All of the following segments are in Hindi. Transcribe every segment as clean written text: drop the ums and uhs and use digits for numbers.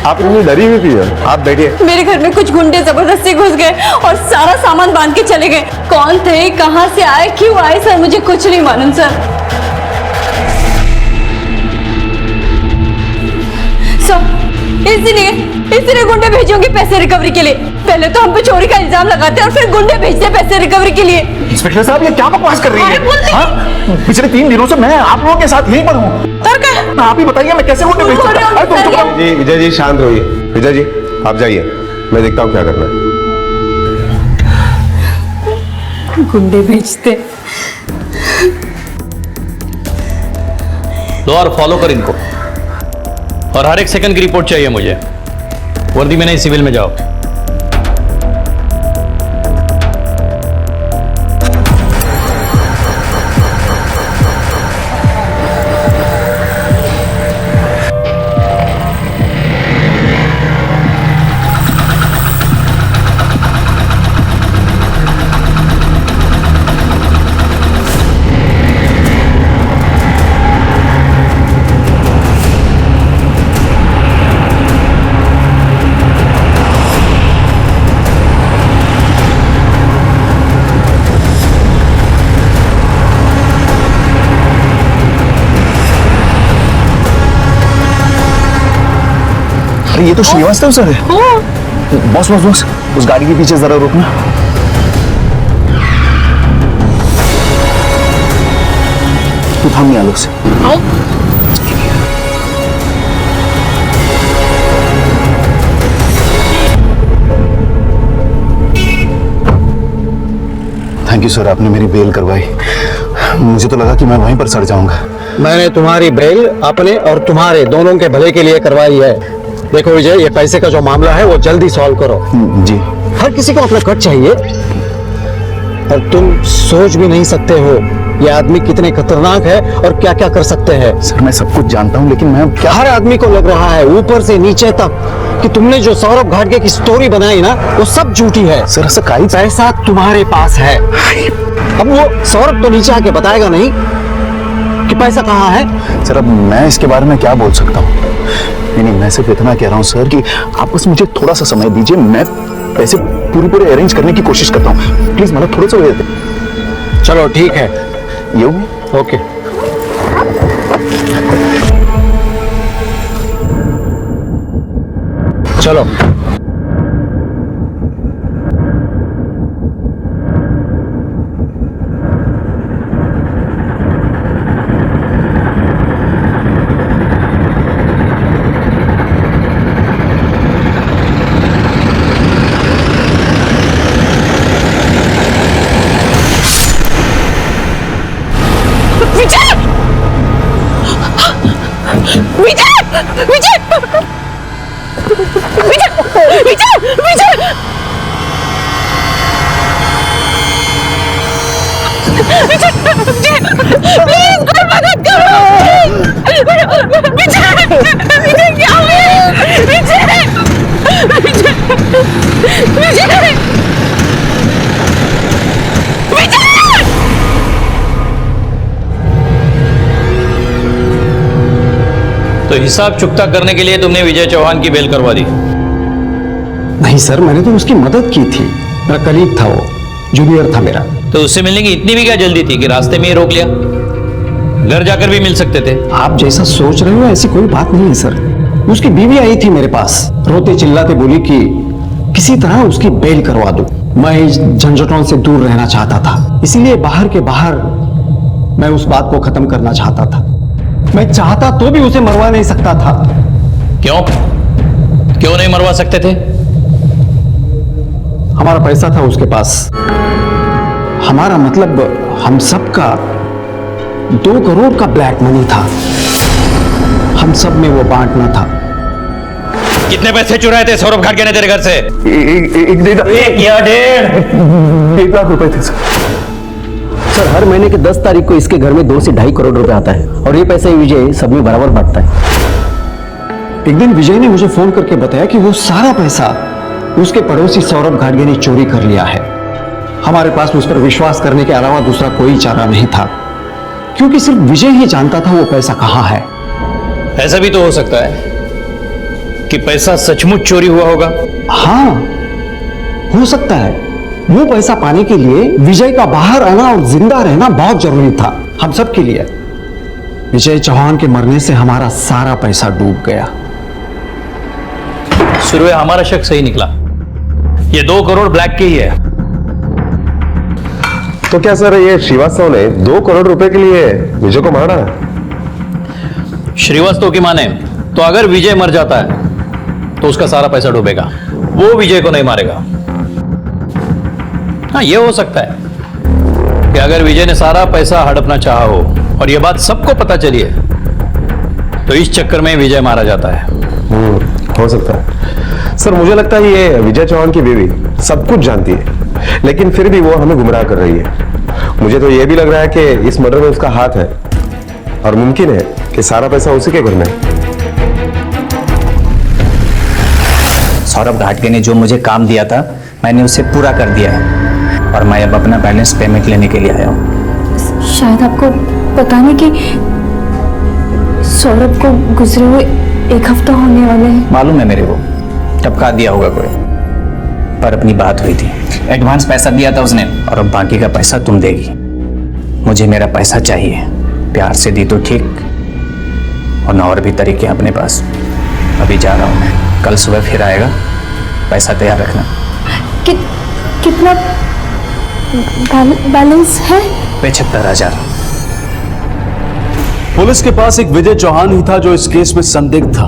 आप इतनी डरी हुई थी यार। आप बैठिए। मेरे घर में कुछ गुंडे जबरदस्ती घुस गए और सारा सामान बांध के चले गए। कौन थे, कहां से आए, क्यों आए सर, मुझे कुछ नहीं मालूम सर। इसीलिए गुंडे भेजोगे पैसे रिकवरी के लिए। पहले तो हम पे चोरी का इल्जाम लगाते और फिर गुंडे भेजते पैसे रिकवरी के लिए। इंस्पेक्टर साहब ये क्या बकवास कर रही है? हाँ? पिछले 3 दिनों से मैं आप लोगों के साथ यहीं पर हूँ। आप ही बताइए मैं कैसे गुंडे भेज सकता हूँ? जी विजय जी शांत रहिए। विजय जी आप जाइए, मैं देखता हूँ क्या करना है। गुंडे भेजते। लो और फॉलो कर इनको, और हर एक सेकंड की रिपोर्ट चाहिए मुझे। वर्दी में नहीं, सिविल में जाओ। ये तो श्रीवास्तव सर है। बॉस बॉस बॉस उस गाड़ी के पीछे जरा रुकना। तू थाम आलोक से। थैंक यू सर, आपने मेरी बेल करवाई। मुझे तो लगा कि मैं वहीं पर सड़ जाऊंगा। मैंने तुम्हारी बेल अपने और तुम्हारे दोनों के भले के लिए करवाई है। देखो विजय, ये पैसे का जो मामला है वो जल्दी सॉल्व करो। जी। हर किसी को अपना कट चाहिए, और तुम सोच भी नहीं सकते हो ये आदमी कितने खतरनाक है और क्या क्या कर सकते हैं। सर मैं सब कुछ जानता हूँ, लेकिन मैं क्या। हर आदमी को लग रहा है ऊपर से नीचे तक कि तुमने जो सौरभ घाटगे की स्टोरी बनाई ना वो सब झूठी है। सर ऐसा काई पैसा तुम्हारे पास है। अब वो सौरभ तो नीचे आके बताएगा नहीं कि पैसा कहाँ है। सर अब मैं इसके बारे में क्या बोल सकता हूँ? नहीं, मैं सिर्फ इतना कह रहा हूँ सर कि आप बस मुझे थोड़ा सा समय दीजिए। मैं पैसे पूरे अरेंज करने की कोशिश करता हूँ। प्लीज मतलब थोड़ा सा वेट दें। चलो ठीक है, ये ओके। चलो तो हिसाब चुकता करने के लिए तुमने विजय चौहान की बेल करवा दी? नहीं सर, मैंने तो उसकी मदद की थी। मेरा कलीग था, वो जूनियर था मेरा। तो उससे मिलने की इतनी भी क्या जल्दी थी कि रास्ते में ही रोक लिया? घर जाकर भी मिल सकते थे। आप जैसा सोच रहे हो ऐसी कोई बात नहीं है सर। उसकी बीवी आई थी मेरे पास, रोते चिल्लाते बोली कि किसी तरह उसकी बेल करवा दो। मैं इस झंझटों से दूर रहना चाहता था, इसीलिए बाहर के बाहर मैं उस बात को खत्म करना चाहता था। मैं चाहता तो भी उसे मरवा नहीं सकता था। क्यों नहीं मरवा सकते थे? हमारा पैसा था उसके पास। हमारा मतलब हम सबका 2 करोड़ का ब्लैक मनी था। हम सब में वो बांटना था। कितने पैसे चुराए थे सौरभ घाटगे ने तेरे घर से? 1 लाख रुपए थे सर। हर महीने के 10 तारीख को इसके घर में 2 से 2.5 करोड़ रुपए आता है, और ये पैसा विजय सब में बराबर बांटता है। एक दिन विजय ने मुझे फोन करके बताया कि वो सारा पैसा उसके पड़ोसी सौरभ घाटगे ने चोरी कर लिया है। हमारे पास उस पर विश्वास करने के अलावा दूसरा कोई चारा नहीं था, क्योंकि सिर्फ विजय ही जानता था वो पैसा कहां है। ऐसा भी तो हो सकता है कि पैसा सचमुच चोरी हुआ होगा? हाँ, हो सकता है। वो पैसा पाने के लिए विजय का बाहर आना और जिंदा रहना बहुत जरूरी था हम सब के लिए। विजय चौहान के मरने से हमारा सारा पैसा डूब गया। सुरवे, हमारा शक सही निकला। ये 2 करोड़ ब्लैक के ही है। तो क्या सर ये श्रीवास्तव ने 2 करोड़ रुपए के लिए विजय को मारा? श्रीवास्तव की माने तो अगर विजय मर जाता है तो उसका सारा पैसा डूबेगा, वो विजय को नहीं मारेगा। हाँ, ये हो सकता है कि अगर विजय ने सारा पैसा हड़पना चाहा हो और ये बात सबको पता चली है तो इस चक्कर में विजय मारा जाता है। हो सकता है सर। मुझे लगता है ये विजय चौहान की बीवी सब कुछ जानती है, लेकिन फिर भी वो हमें गुमराह कर रही है। मुझे तो ये भी लग रहा है कि इस मर्डर में उसका हाथ है और मुमकिन है कि सारा पैसा उसी के घर में है। सौरभ घाटगे ने जो मुझे काम दिया था मैंने उसे पूरा कर दिया है और मैं अब अपना बैलेंस पेमेंट लेने के लिए आया हूँ। शायद आपको पता नहीं कि सौरभ को गुजरे हुए 1 हफ्ता होने वाले हैं। मालूम है मेरे को, टपका दिया होगा कोई, पर अपनी बात हुई थी। एडवांस पैसा दिया था उसने और अब बाकी का पैसा तुम देगी। मुझे मेरा पैसा चाहिए, प्यार से दी तो ठीक, और और भी तरीके हैं अपने पास। अभी जा रहा हूँ मैं, कल सुबह फिर आएगा, पैसा तैयार रखना। कितना बैलेंस है? 75,000। पुलिस के पास एक विजय चौहान ही था जो इस केस में संदिग्ध था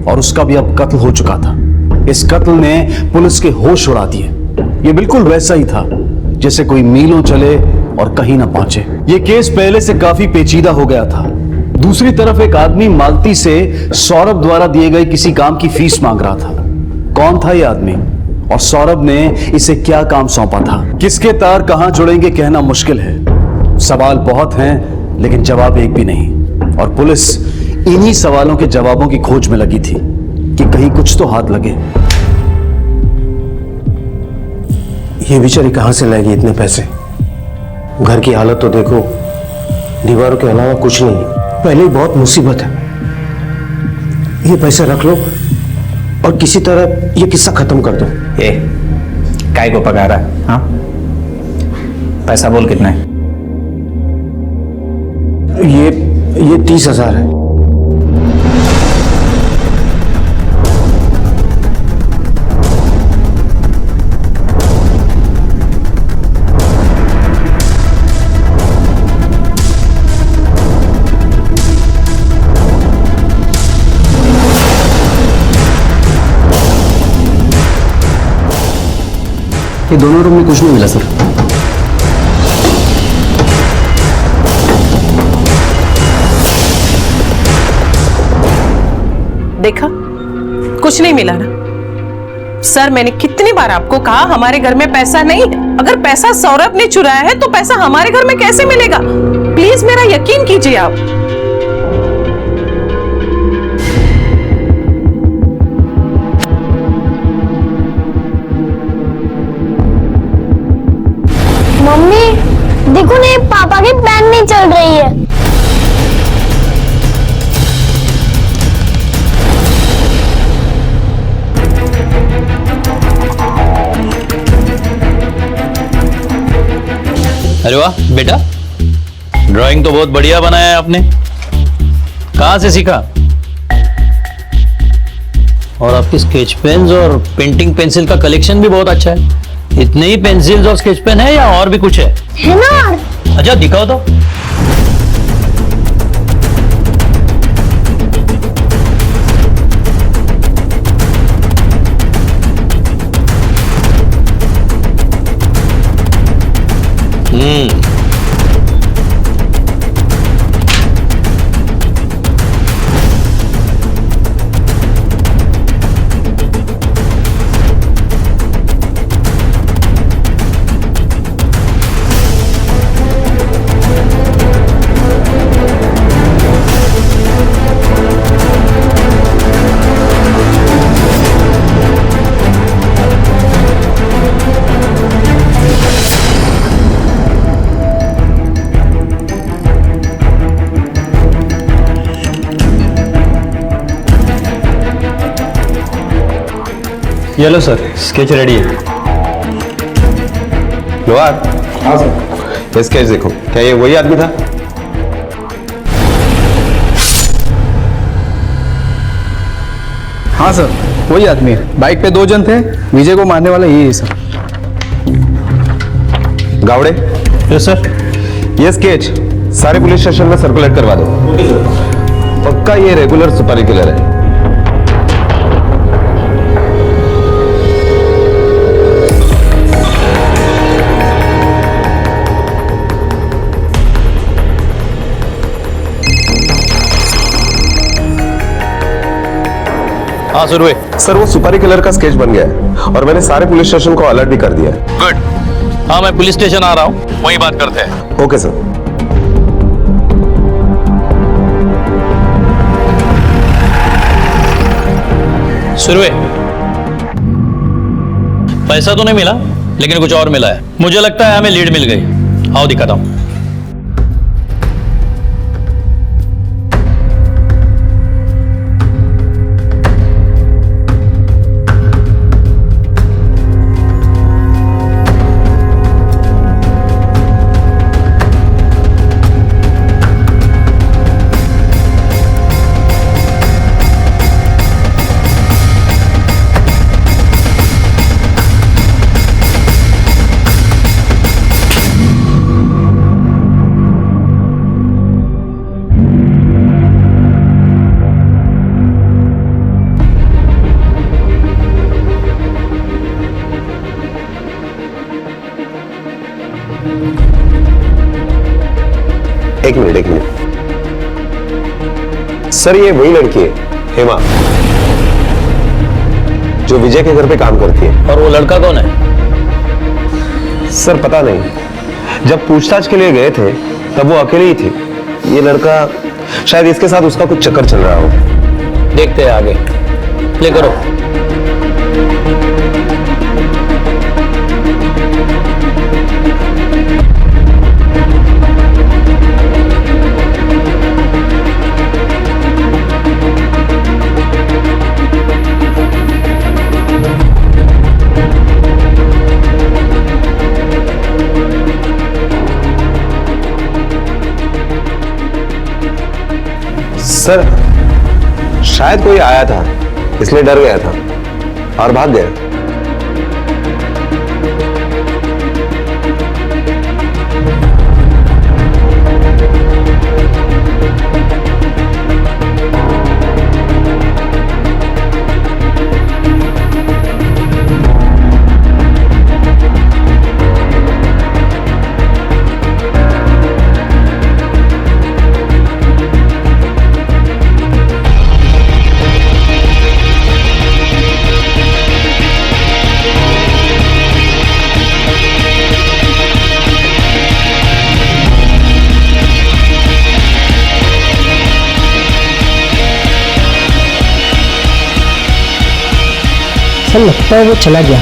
और उसका भी अब कत्ल हो चुका था। इस कत्ल ने पुलिस के होश उड़ा दिए। ये बिल्कुल वैसा ही था जैसे कोई मीलों चले और कहीं ना पहुंचे। ये केस पहले से काफी पेचीदा हो गया था। दूसरी तरफ एक आदमी मालती से सौरभ द्वारा दिए गए किसी काम की फीस मांग रहा था। कौन था ये आदमी और सौरभ ने इसे क्या काम सौंपा था? किसके तार कहां जुड़ेंगे कहना मुश्किल है। सवाल बहुत हैं लेकिन जवाब एक भी नहीं, और पुलिस इन्हीं सवालों के जवाबों की खोज में लगी थी कि कहीं कुछ तो हाथ लगे। ये बेचारी कहां से लाएगी इतने पैसे? घर की हालत तो देखो, दीवारों के अलावा कुछ नहीं, पहले ही बहुत मुसीबत है। ये पैसे रख लो और किसी तरह ये किस्सा खत्म कर दो। ए, काय को पका रहा है? हाँ, पैसा बोल कितना है? ये 30,000 है। ये दोनों रूम में कुछ नहीं मिला सर। देखा, कुछ नहीं मिला ना। सर, मैंने कितनी बार आपको कहा हमारे घर में पैसा नहीं है। अगर पैसा सौरभ ने चुराया है तो पैसा हमारे घर में कैसे मिलेगा? प्लीज मेरा यकीन कीजिए आप। मम्मी देखो ना, पापा की पेन नहीं चल रही है। अरे वाह बेटा, ड्राइंग तो बहुत बढ़िया बनाया है आपने। कहाँ से सीखा? और आपकी स्केच पेन्स और पेंटिंग पेंसिल का कलेक्शन भी बहुत अच्छा है। इतने ही पेंसिल्स और स्केच पेन है या और भी कुछ है ना? अच्छा दिखाओ तो। ये लो सर, स्केच रेडी है। लोहार, हाँ सर, ये स्केच देखो, क्या ये वही आदमी था? हाँ सर, वही आदमी है। बाइक पे 2 जन थे, विजय को मारने वाला यही है सर। Gawde, yes sir. ये स्केच सारे पुलिस स्टेशन में सर्कुलेट करवा दो। पक्का ये रेगुलर सुपारी किलर है। हाँ सुरवे। सर वो सुपारी किलर का स्केच बन गया है और मैंने सारे पुलिस स्टेशन को अलर्ट भी कर दिया है। गुड। हाँ मैं पुलिस स्टेशन आ रहा हूँ, वहीं बात करते हैं। Okay sir. सुरवे, पैसा तो नहीं मिला, लेकिन कुछ और मिला है। मुझे लगता है हमें लीड मिल गई। आओ दिखाता हूं। एक मिनट सर, ये वही लड़की है हेमा जो विजय के घर पे काम करती है। और वो लड़का कौन है? सर पता नहीं, जब पूछताछ के लिए गए थे तब वो अकेली ही थी। ये लड़का शायद इसके साथ उसका कुछ चक्कर चल रहा हो। देखते हैं आगे। प्ले करो। सर शायद कोई आया था, इसलिए डर गया था और भाग गया। सर लगता है वो चला गया,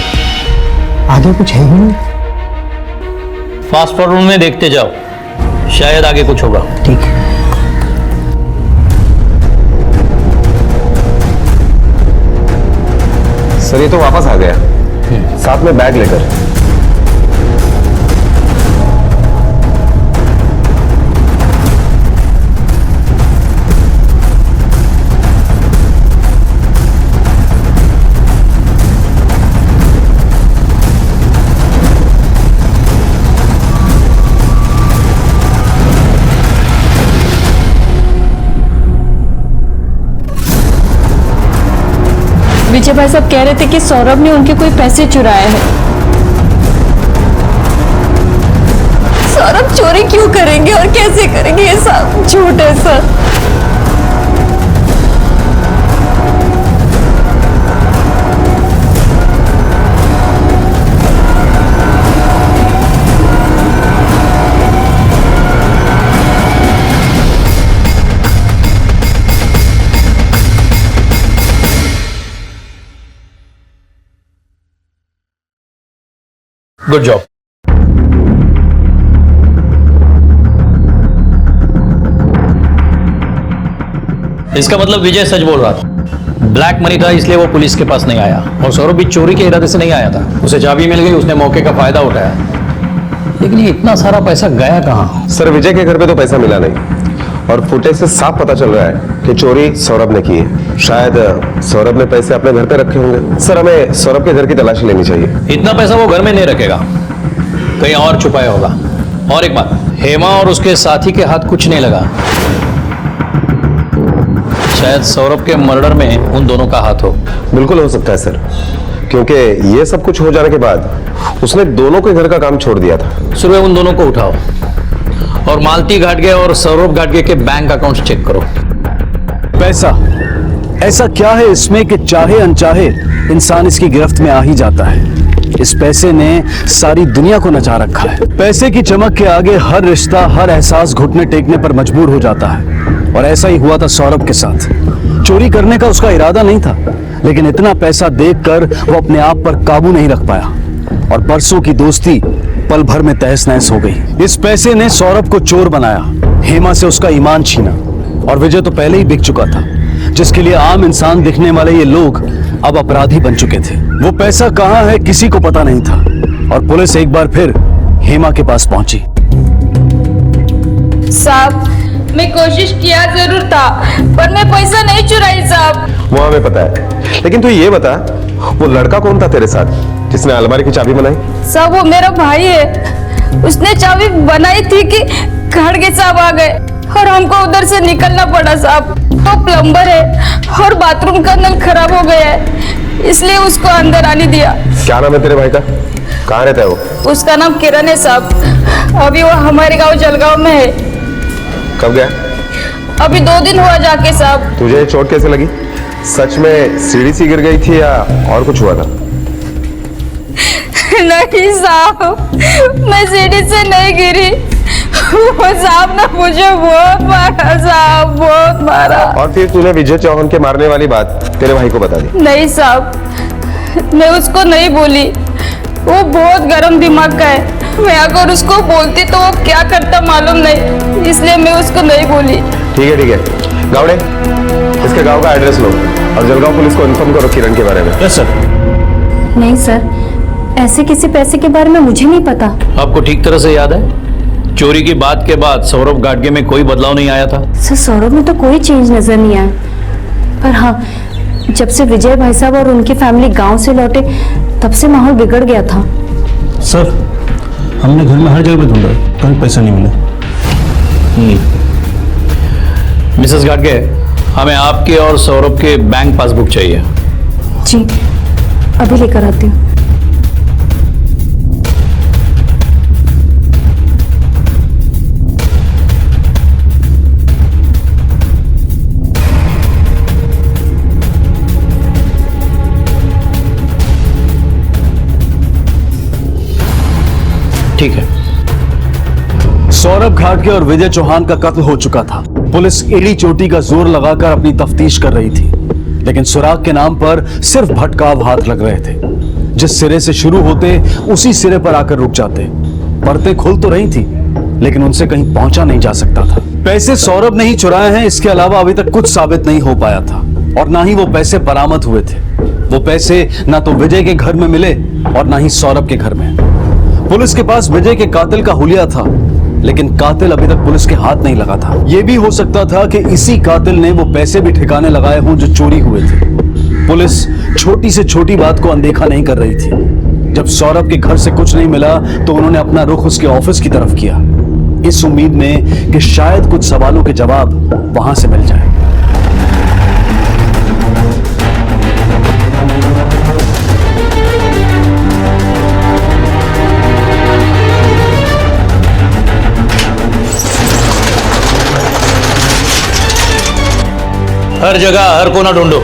आगे कुछ है ही नहीं। फास्ट फॉरवर्ड में देखते जाओ, शायद आगे कुछ होगा। ठीक है। सर ये तो वापस आ गया, साथ में बैग लेकर। विजय भाई साहब कह रहे थे कि सौरभ ने उनके कोई पैसे चुराए हैं। सौरभ चोरी क्यों करेंगे और कैसे करेंगे? ये सब झूठ है सर। Good job. इसका मतलब विजय सच बोल रहा था। ब्लैक मनी था इसलिए वो पुलिस के पास नहीं आया, और सौरभ भी चोरी के इरादे से नहीं आया था। उसे चाबी मिल गई, उसने मौके का फायदा उठाया। लेकिन ये इतना सारा पैसा गया कहाँ? सर विजय के घर पे तो पैसा मिला नहीं, और फुटेज से साफ पता चल रहा है कि चोरी सौरभ ने की है। शायद सौरभ ने पैसे अपने घर पे रखे होंगे। सर हमें सौरभ के घर की तलाशी लेनी चाहिए। इतना पैसा वो घर में नहीं रखेगा, कहीं और छुपाया होगा। और एक बात, हेमा और उसके साथी के हाथ कुछ नहीं लगा। शायद सौरभ के मर्डर में उन दोनों का हाथ हो। बिल्कुल हो सकता है सर, क्योंकि ये सब कुछ हो जाने के बाद उसने दोनों के घर का काम छोड़ दिया था। सुबह उन दोनों को उठाओ और मालती घाटगे और सौरभ घाटगे के बैंक अकाउंट चेक करो। पैसा, ऐसा क्या है इसमें कि चाहे अनचाहे इंसान इसकी गिरफ्त में आ ही जाता है। इस पैसे ने सारी दुनिया को नचा रखा है। पैसे की चमक के आगे हर रिश्ता, हर एहसास घुटने टेकने पर मजबूर हो जाता है, और ऐसा ही हुआ था सौरभ के साथ। चोरी करने का उसका इरादा नहीं था, लेकिन इतना पैसा देखकर वो अपने आप पर काबू नहीं रख पाया, और बरसों की दोस्ती पल भर में तहस नहस हो गई। इस पैसे ने सौरभ को चोर बनाया, हेमा से उसका ईमान छीना, और विजय तो पहले ही बिक चुका था, जिसके लिए आम इंसान दिखने वाले ये लोग अब अपराधी बन चुके थे। वो पैसा कहाँ है किसी को पता नहीं था, और पुलिस एक बार फिर हेमा के पास पहुंची। साहब, मैं कोशिश किया जरूर था, पर मैं पैसा नहीं चुराई साहब। वो हमें पता है, लेकिन तू ये बता, वो लड़का कौन था तेरे साथ जिसने अलमारी की चाबी बनाई? साहब वो मेरा भाई है, उसने चाबी बनाई थी कि घाटगे साहब आ गए और हमको उधर से निकलना पड़ा साहब। तो प्लम्बर है और बाथरूम का नल खराब हो गया है, इसलिए उसको अंदर आने दिया। क्या नाम है तेरे भाई का? कहाँ रहता है वो? उसका नाम किरण है साहब। अभी वो हमारे गांव जलगांव में है। कब गया? अभी 2 दिन हुआ जाके साहब। तुझे ये चोट कैसे लगी? सच में सीढ़ी से गिर गई थी या और कुछ हुआ था? नहीं साहब, मैं सीढ़ी से नहीं गिरी, वो साहब ने मुझे बहुत मारा साहब, बहुत मारा। और फिर तूने विजय चौहान के मारने वाली बात तेरे भाई को बता दी? नहीं साहब, मैं उसको नहीं बोली, वो बहुत गर्म दिमाग का है। मैं अगर उसको बोलती तो वो क्या करता मालूम नहीं, इसलिए मैं उसको नहीं बोली। ठीक है गावड़े, इसके गांव का एड्रेस लो और जलगांव पुलिस को इन्फॉर्म करो किरण के बारे में। Yes sir. नहीं सर, ऐसे किसी पैसे के बारे में मुझे नहीं पता। आपको ठीक तरह से याद है चोरी की बात के बाद सौरभ घाटगे में कोई बदलाव नहीं आया था? सर सौरभ में तो कोई चेंज नजर नहीं आया, पर हाँ, जब से विजय भाई साहब और उनकी फैमिली गांव से लौटे तब से माहौल बिगड़ गया था। सर हमने घर में हर जगह ढूंढा, कहीं पैसा नहीं मिला। मिसेस घाटगे, हमें आपके और सौरभ के बैंक पासबुक चाहिए। जी, अभी लेकर आती हूँ। ठीक है। सौरभ घाटगे और विजय चौहान का कत्ल हो चुका था। पुलिस एड़ी चोटी का जोर लगाकर अपनी तफ्तीश कर रही थी, लेकिन सुराग के नाम पर सिर्फ भटकाव हाथ लग रहे थे। जिस सिरे से शुरू होते उसी सिरे पर आकर रुक जाते। परतें खुल तो रही थी, लेकिन उनसे कहीं पहुंचा नहीं जा सकता था। पैसे सौरभ ने ही चुराए हैं, इसके अलावा अभी तक कुछ साबित नहीं हो पाया था, और ना ही वो पैसे बरामद हुए थे। वो पैसे ना तो विजय के घर में मिले और ना ही सौरभ के घर में। पुलिस के पास विजय के कातिल का हुलिया था, लेकिन कातिल अभी तक पुलिस के हाथ नहीं लगा था। यह भी हो सकता था कि इसी कातिल ने वो पैसे भी ठिकाने लगाए हों जो चोरी हुए थे। पुलिस छोटी से छोटी बात को अनदेखा नहीं कर रही थी। जब सौरभ के घर से कुछ नहीं मिला तो उन्होंने अपना रुख उसके ऑफिस की तरफ किया, इस उम्मीद में कि शायद कुछ सवालों के जवाब वहां से मिल जाए। हर जगह हर कोना ढूंढो।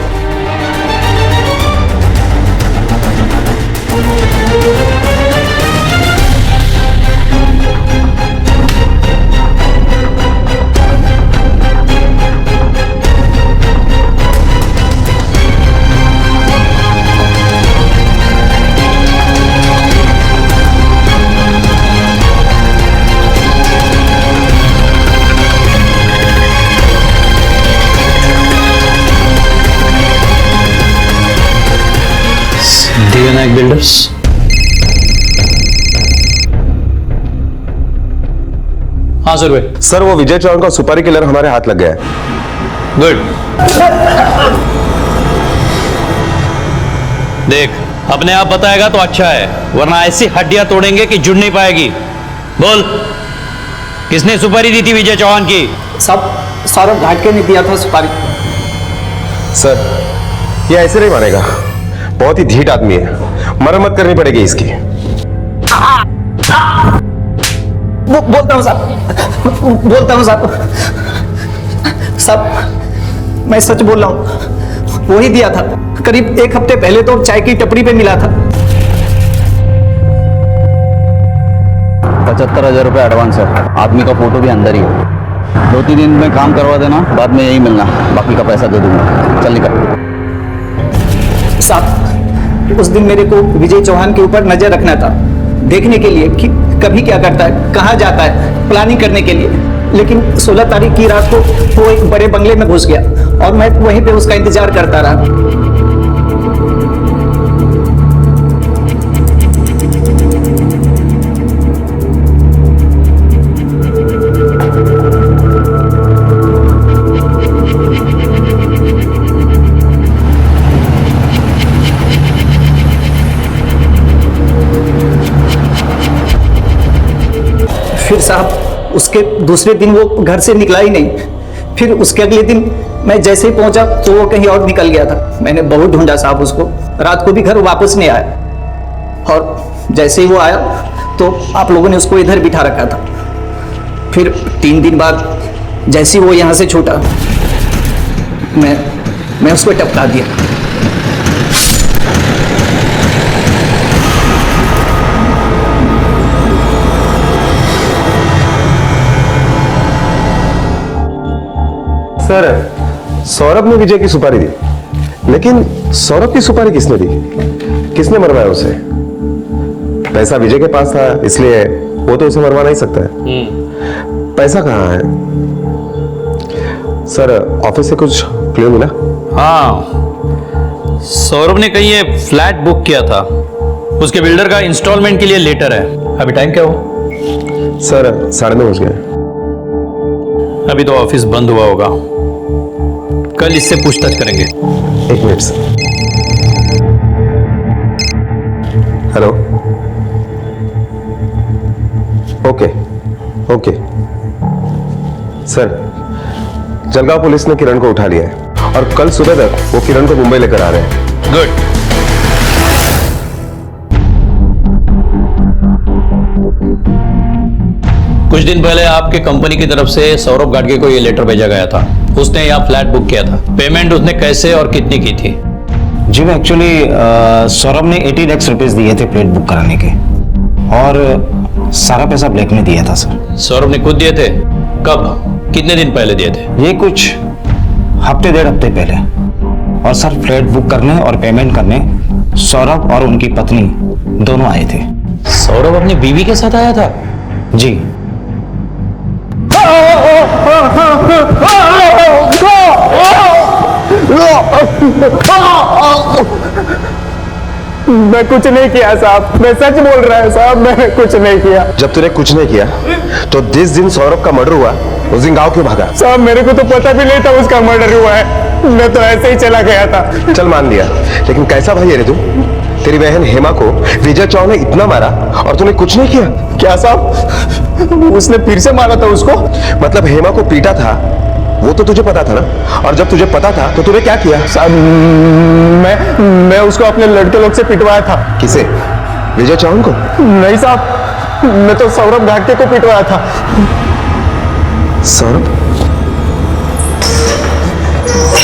यस। हाँ सर भाई। सर वो विजय चौहान का सुपारी किलर हमारे हाथ लग गया है। गुड। देख, अपने आप बताएगा तो अच्छा है, वरना ऐसी हड्डियां तोड़ेंगे कि जुड़ नहीं पाएगी। बोल, किसने सुपारी दी थी विजय चौहान की? सब सौरभ घाटके ने दिया था सुपारी। सर ये ऐसे नहीं मानेगा, बहुत ही ढीठ आदमी है, मरम्मत करनी पड़ेगी इसकी। बोलता हूँ साहब, साहब मैं सच बोल रहा हूँ, वही दिया था। करीब 1 हफ्ते पहले तो चाय की टपरी पे मिला था। 75,000 रुपये एडवांस है, आदमी का फोटो भी अंदर ही है। 2-3 दिन में काम करवा देना, बाद में यही मिलना, बाकी का पैसा दे दूंगा। चल निकल। साहब उस दिन मेरे को विजय चौहान के ऊपर नजर रखना था, देखने के लिए कि कभी क्या करता है, कहाँ जाता है, प्लानिंग करने के लिए। लेकिन 16 तारीख की रात को वो एक बड़े बंगले में घुस गया और मैं वहीं पे उसका इंतजार करता रहा। फिर साहब उसके दूसरे दिन वो घर से निकला ही नहीं। फिर उसके अगले दिन मैं जैसे ही पहुंचा तो वो कहीं और निकल गया था। मैंने बहुत ढूंढा साहब उसको, रात को भी घर वापस नहीं आया। और जैसे ही वो आया तो आप लोगों ने उसको इधर बिठा रखा था। फिर 3 दिन बाद जैसे ही वो यहाँ से छूटा, मैं उसको टपका दिया। सर सौरभ ने विजय की सुपारी दी, लेकिन सौरभ की सुपारी किसने दी? किसने मरवाया उसे? पैसा विजय के पास था, इसलिए वो तो उसे मरवा नहीं सकता है। पैसा कहाँ है? सर ऑफिस से कुछ क्लू मिला? हाँ, सौरभ ने कहीं ये फ्लैट बुक किया था, उसके बिल्डर का इंस्टॉलमेंट के लिए लेटर है। अभी टाइम क्या हो? सर 9:30 बज गए। अभी तो ऑफिस बंद हुआ होगा, कल इससे पूछताछ करेंगे। 1 minute sir. Hello. Okay sir, Jalgaon police ने किरण को उठा लिया है और कल सुबह तक वो किरण को मुंबई लेकर आ रहे हैं। गुड। कुछ दिन पहले आपके कंपनी की तरफ से सौरभ घाटके को ये लेटर भेजा गया था, उसने यहाँ फ्लैट बुक किया था। पेमेंट उसने कैसे और कितनी की थी? जी मैं एक्चुअली सौरभ ने 80 लाख रुपए दिए थे फ्लैट बुक कराने के, और सारा पैसा ब्लैक में दिया था सर। सौरभ ने खुद दिए थे? कब, कितने दिन पहले दिए थे? ये कुछ हफ्ते 1.5 हफ्ते पहले। और सर फ्लैट बुक करने और पेमेंट करने सौरभ और उनकी पत्नी दोनों आए थे। सौरभ अपनी बीवी के साथ आया था? जी। मैं कुछ नहीं किया साहब, मैं सच बोल रहा है साहब, मैंने कुछ नहीं किया। जब तूने कुछ नहीं किया तो जिस दिन सौरभ का मर्डर हुआ उस दिन गांव क्यों भागा? साहब मेरे को तो पता भी नहीं था उसका मर्डर हुआ है, मैं तो ऐसे ही चला गया था। चल मान लिया, लेकिन कैसा भाई है रे तू? तेरी बहन हेमा को विजय चौहान ने इतना मारा और तूने कुछ नहीं किया? क्या साहब, उसने फिर से मारा था उसको? मतलब हेमा को पीटा था वो तो तुझे पता था ना, और जब तुझे पता था तो तूने क्या किया? साहब मैं उसको अपने लड़के लोग से पिटवाया था। किसे? विजय चौहान को? नहीं साहब, मैं तो सौरभ घाटके को पिटवाया था।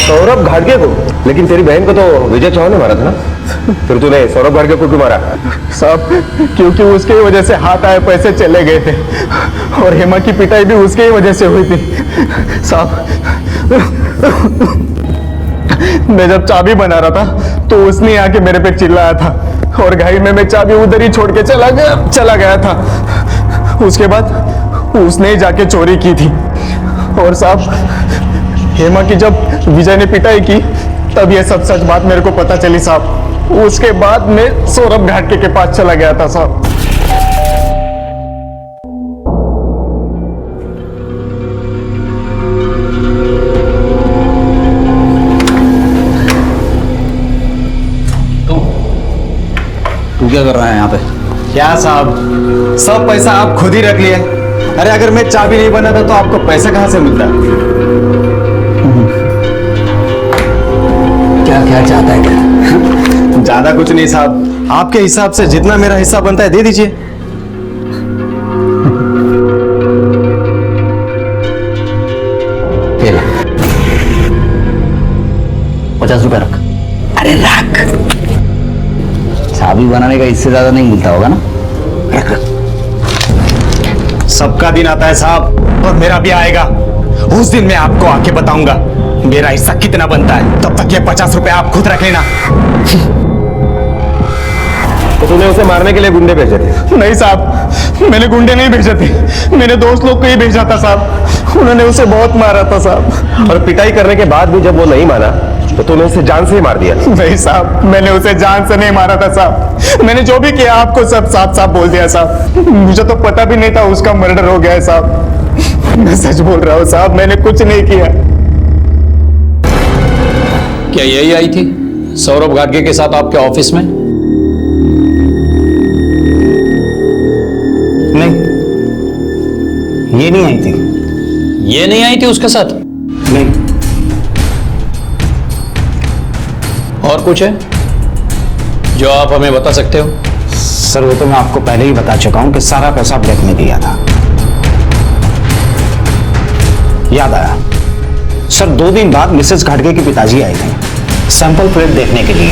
सौरभ घाटके को? लेकिन तेरी बहन को तो विजय चौहान ने मारा था ना, फिर तूने सौरभ घाटके को क्यों मारा? साहब क्योंकि उसके वजह से हाथ आए पैसे चले गए थे, और हेमा की पिटाई भी उसके ही वजह से हुई थी। साहब मैं जब चाबी बना रहा था तो उसने आके मेरे पे चिल्लाया था, और घाई में मैं चाबी उधर ही छोड़ के चला गया था। उसके बाद उसने जाके चोरी की थी। और साहब हेमा की जब विजय ने पिटाई की तब ये सब सच बात मेरे को पता चली साहब। उसके बाद मैं सौरभ घाटके के पास चला गया था साहब। तू क्या कर रहा है यहाँ पे? क्या साहब, सब पैसा आप खुद ही रख लिए। अरे अगर मैं चाबी नहीं बनाता तो आपको पैसा कहां से मिलता? क्या क्या चाहता है क्या? ज्यादा कुछ नहीं साहब, आपके हिसाब से जितना मेरा हिस्सा बनता है दे दीजिए। ये ले, 50 रुपए रख। अरे रख, चाबी बनाने का इससे ज्यादा नहीं मिलता होगा ना? रख रख। सबका दिन आता है साहब, और मेरा भी आएगा। उस दिन मैं आपको आके बताऊंगा मेरा हिस्सा कितना बनता है। तब तक ये 50 रुपए आप खुद रख लेना। तो तूने उसे मारने के लिए गुंडे भेजे थे? नहीं साहब, मैंने गुंडे नहीं भेजे थे, मेरे दोस्त लोग को ही भेजा था साहब। उन्होंने उसे बहुत मारा था साहब। और पिटाई करने के बाद भी जब वो नहीं माना तो तूने उसे जान से ही मार दिया? नहीं साहब, मैंने उसे जान से नहीं मारा था साहब। मैंने जो भी किया आपको सब साफ साफ बोल दिया साहब। मुझे तो पता भी नहीं था उसका मर्डर हो गया है साहब। मैं सच बोल रहा हूँ साहब, मैंने कुछ नहीं किया। क्या यही आई थी सौरभ घाटगे के साथ आपके ऑफिस में? नहीं, ये नहीं आई थी। ये नहीं आई थी उसके साथ? नहीं। और कुछ है जो आप हमें बता सकते हो? सर वो तो मैं आपको पहले ही बता चुका हूं कि सारा पैसा ब्लैक में दिया था। याद आया सर, 2 दिन बाद मिसेस घाटगे के पिताजी आए थे सैंपल प्लेट देखने के लिए।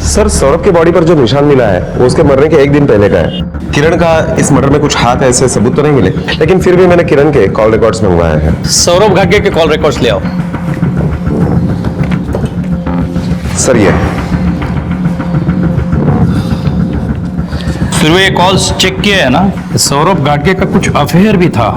सर सौरभ की बॉडी पर जो निशान मिला है वो उसके मरने के 1 दिन पहले का है। किरण का इस मर्डर में कुछ हाथ है ऐसे सबूत तो नहीं मिले, लेकिन फिर भी मैंने किरण के कॉल रिकॉर्ड्स मंगवाए हैं। सौरभ घाटगे के कॉल रिकॉर्ड्स ले आओ। सर ये फिर ये कॉल्स चेक किया है ना? सौरभ घाटगे का कुछ अफेयर भी था।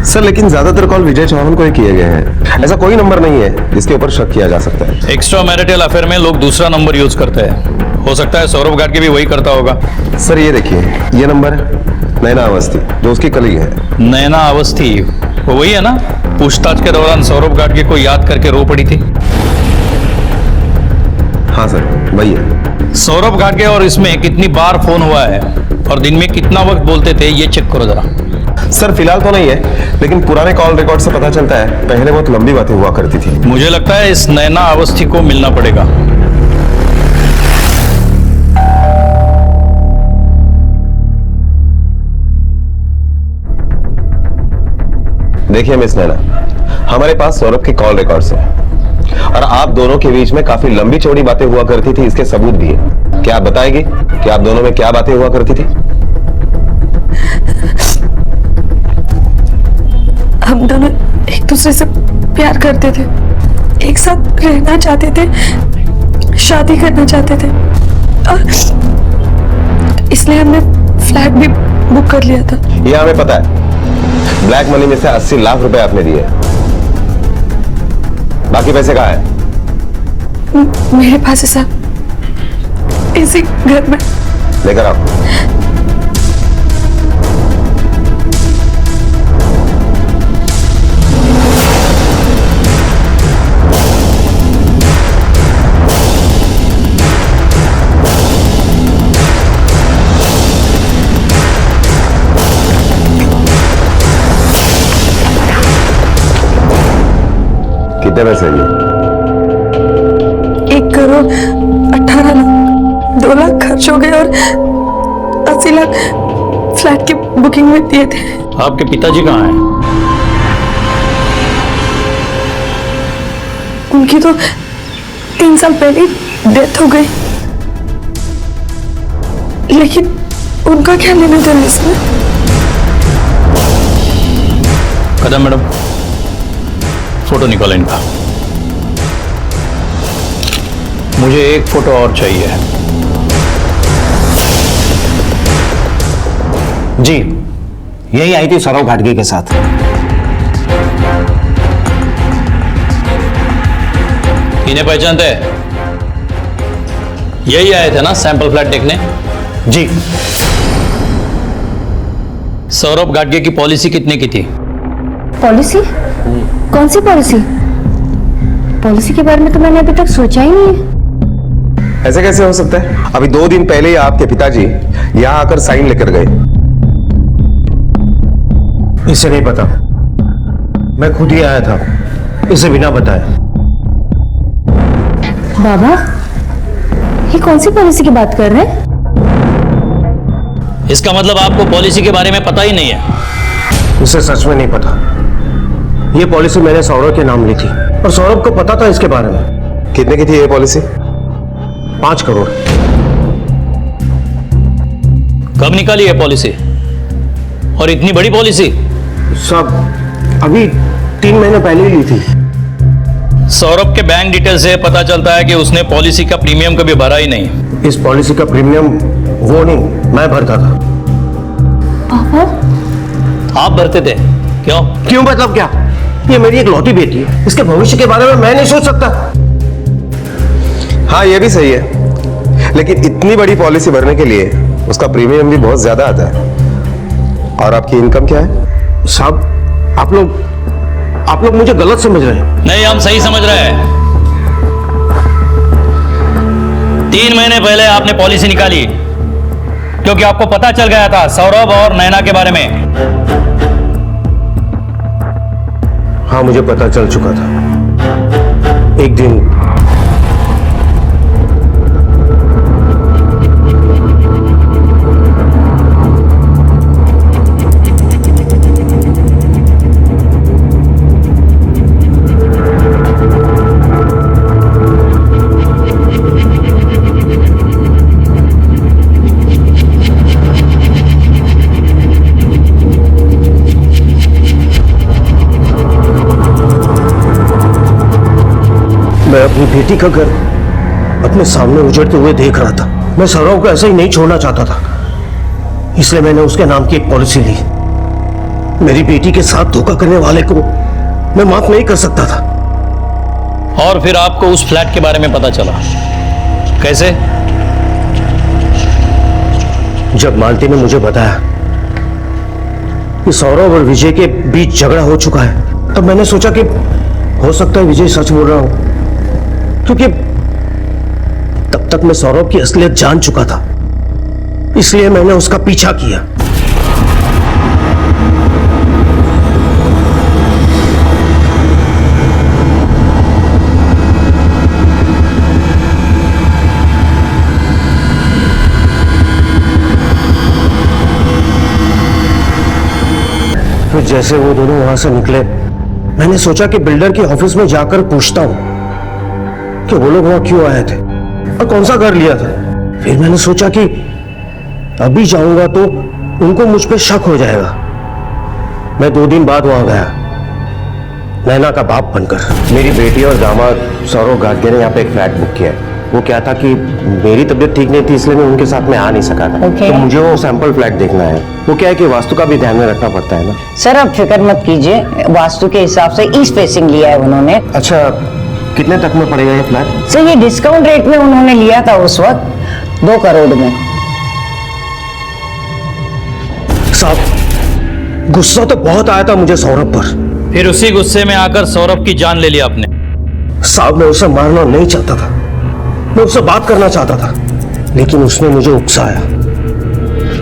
सर लेकिन ज्यादातर कॉल विजय चौहान को ही किए गए हैं। ऐसा कोई नंबर नहीं है जिसके ऊपर शक किया जा सकता है। एक्स्ट्रा मैरिटल अफेयर में लोग दूसरा नंबर यूज करते हैं, हो सकता है सौरभ घाटगे भी वही करता होगा। सर ये देखिए, ये नंबर नैना अवस्थी जो उसकी कलीग है। नैना अवस्थी वो वही है ना, पूछताछ के दौरान सौरभ घाटगे को याद करके रो पड़ी थी? हाँ सर वही है। सौरभ घाटगे और इसमें कितनी बार फोन हुआ है और दिन में कितना वक्त बोलते थे ये चेक करो जरा। सर फिलहाल तो नहीं है, लेकिन पुराने कॉल रिकॉर्ड से पता चलता है पहले बहुत लंबी बातें हुआ करती थी। मुझे लगता है इस नैना अवस्थी को मिलना पड़ेगा। देखिए मिस नैना, हमारे पास सौरभ के कॉल रिकॉर्ड्स हैं और आप दोनों के बीच में काफी लंबी चौड़ी बातें हुआ करती थी, इसके सबूत भी है। क्या आप बताएंगे कि आप दोनों में क्या बातें हुआ करती थी? हम दोनों एक दूसरे से प्यार करते थे, एक साथ रहना चाहते थे, शादी करना चाहते थे, और इसलिए हमने फ्लैट भी बुक कर लिया था। ये हमें पता है। ब्लैक मनी में से 80 लाख रुपए आपने दिए, बाकी पैसे कहाँ है? मेरे पास है साहब, इसी घर में। लेकर आओ। कितने पैसे हैं? 1,18 लाख, 2 लाख खर्च हो गए और 80 लाख फ्लैट की बुकिंग में दिए थे। आपके पिताजी कहाँ हैं? उनकी तो 3 साल पहले डेथ हो गई, लेकिन उनका क्या लेना देना इसमें? कदम मैडम, फोटो निकालो इनका। मुझे एक फोटो और चाहिए। जी, यही आई थी सौरभ घाटगे के साथ। इन्हें पहचानते हैं? यही आए थे ना सैंपल फ्लैट देखने? जी। सौरभ गाडगे की पॉलिसी कितने की थी? पॉलिसी? कौन सी पॉलिसी? पॉलिसी के बारे में तो मैंने अभी तक सोचा ही नहीं है। ऐसे कैसे हो सकता है? अभी 2 दिन पहले ही आपके पिताजी यहाँ आकर साइन लेकर गए। इसे नहीं पता, मैं खुद ही आया था, इसे बिना बताए। बाबा, ये कौन सी पॉलिसी की बात कर रहे हैं? इसका मतलब आपको पॉलिसी के बारे में पता ही नहीं है? इसे सच में नहीं पता। ये पॉलिसी मैंने सौरभ के नाम ली थी और सौरभ को पता था इसके बारे में। कितने की थी ये पॉलिसी? 5 करोड़। कब निकाली है पॉलिसी? और इतनी बड़ी पॉलिसी? सब अभी 3 महीने पहले ही ली थी। सौरभ के बैंक डिटेल से पता चलता है कि उसने पॉलिसी का प्रीमियम कभी भरा ही नहीं। इस पॉलिसी का प्रीमियम वो नहीं, मैं भरता था। पापा? आप भरते थे? क्यों मतलब क्या? ये मेरी एक लौती बेटी है, इसके भविष्य के बारे में मैं नहीं सोच सकता। हाँ, ये भी सही है, लेकिन इतनी बड़ी पॉलिसी भरने के लिए उसका प्रीमियम भी बहुत ज्यादा आता है। और आपकी इनकम क्या है? साहब, आप लोग मुझे गलत समझ रहे हैं। नहीं, हम सही समझ रहे हैं। 3 महीने पहले आपने पॉलिसी निकाली क्योंकि आपको पता चल गया था सौरभ और नैना के बारे में। हाँ, मुझे पता चल चुका था। एक दिन मैं अपनी बेटी का घर अपने सामने उजड़ते हुए देख रहा था। मैं सौरभ को ऐसे ही नहीं छोड़ना चाहता था, इसलिए मैंने उसके नाम की एक पॉलिसी ली। मेरी बेटी के साथ धोखा करने वाले को मैं माफ नहीं कर सकता था। और फिर आपको उस फ्लैट के बारे में पता चला? कैसे? जब मालती ने मुझे बताया कि सौरभ और विजय के बीच झगड़ा हो चुका है, तब मैंने सोचा कि हो सकता है विजय सच बोल रहा हो, क्योंकि तब तक मैं सौरभ की असलियत जान चुका था। इसलिए मैंने उसका पीछा किया। फिर जैसे वो दोनों वहां से निकले, मैंने सोचा कि बिल्डर के ऑफिस में जाकर पूछता हूं कि वो लोग वहां क्यों आए थे और कौन सा घर लिया था। फिर मैंने सोचा कि अभी जाऊंगा तो उनको मुझ पे शक हो जाएगा। मैं 2 दिन बाद वहां गया, नैना का बाप बनकर। मेरी बेटी और दामाद सौरभ गाडगे ने यहाँ पे एक फ्लैट बुक किया है। वो क्या था कि मेरी तबीयत ठीक नहीं थी, इसलिए मैं उनके साथ में आ नहीं सका था। तो मुझे वो सैंपल फ्लैट देखना है। वो क्या है कि वास्तु का भी ध्यान में रखना पड़ता है ना। सर, आप फिक्र मत कीजिए, वास्तु के हिसाब से ईस्ट फेसिंग लिया है उन्होंने। अच्छा, कितने तक में पड़ेगा ये फ्लैट? सर, ये डिस्काउंट रेट में उन्होंने लिया था उस वक्त 2 करोड़ में। साहब, गुस्सा तो बहुत आया था मुझे सौरभ पर। फिर उसी गुस्से में आकर सौरभ की जान ले लिया आपने? साहब, मैं उसे मारना नहीं चाहता था, मैं उससे बात करना चाहता था, लेकिन उसने मुझे उकसाया।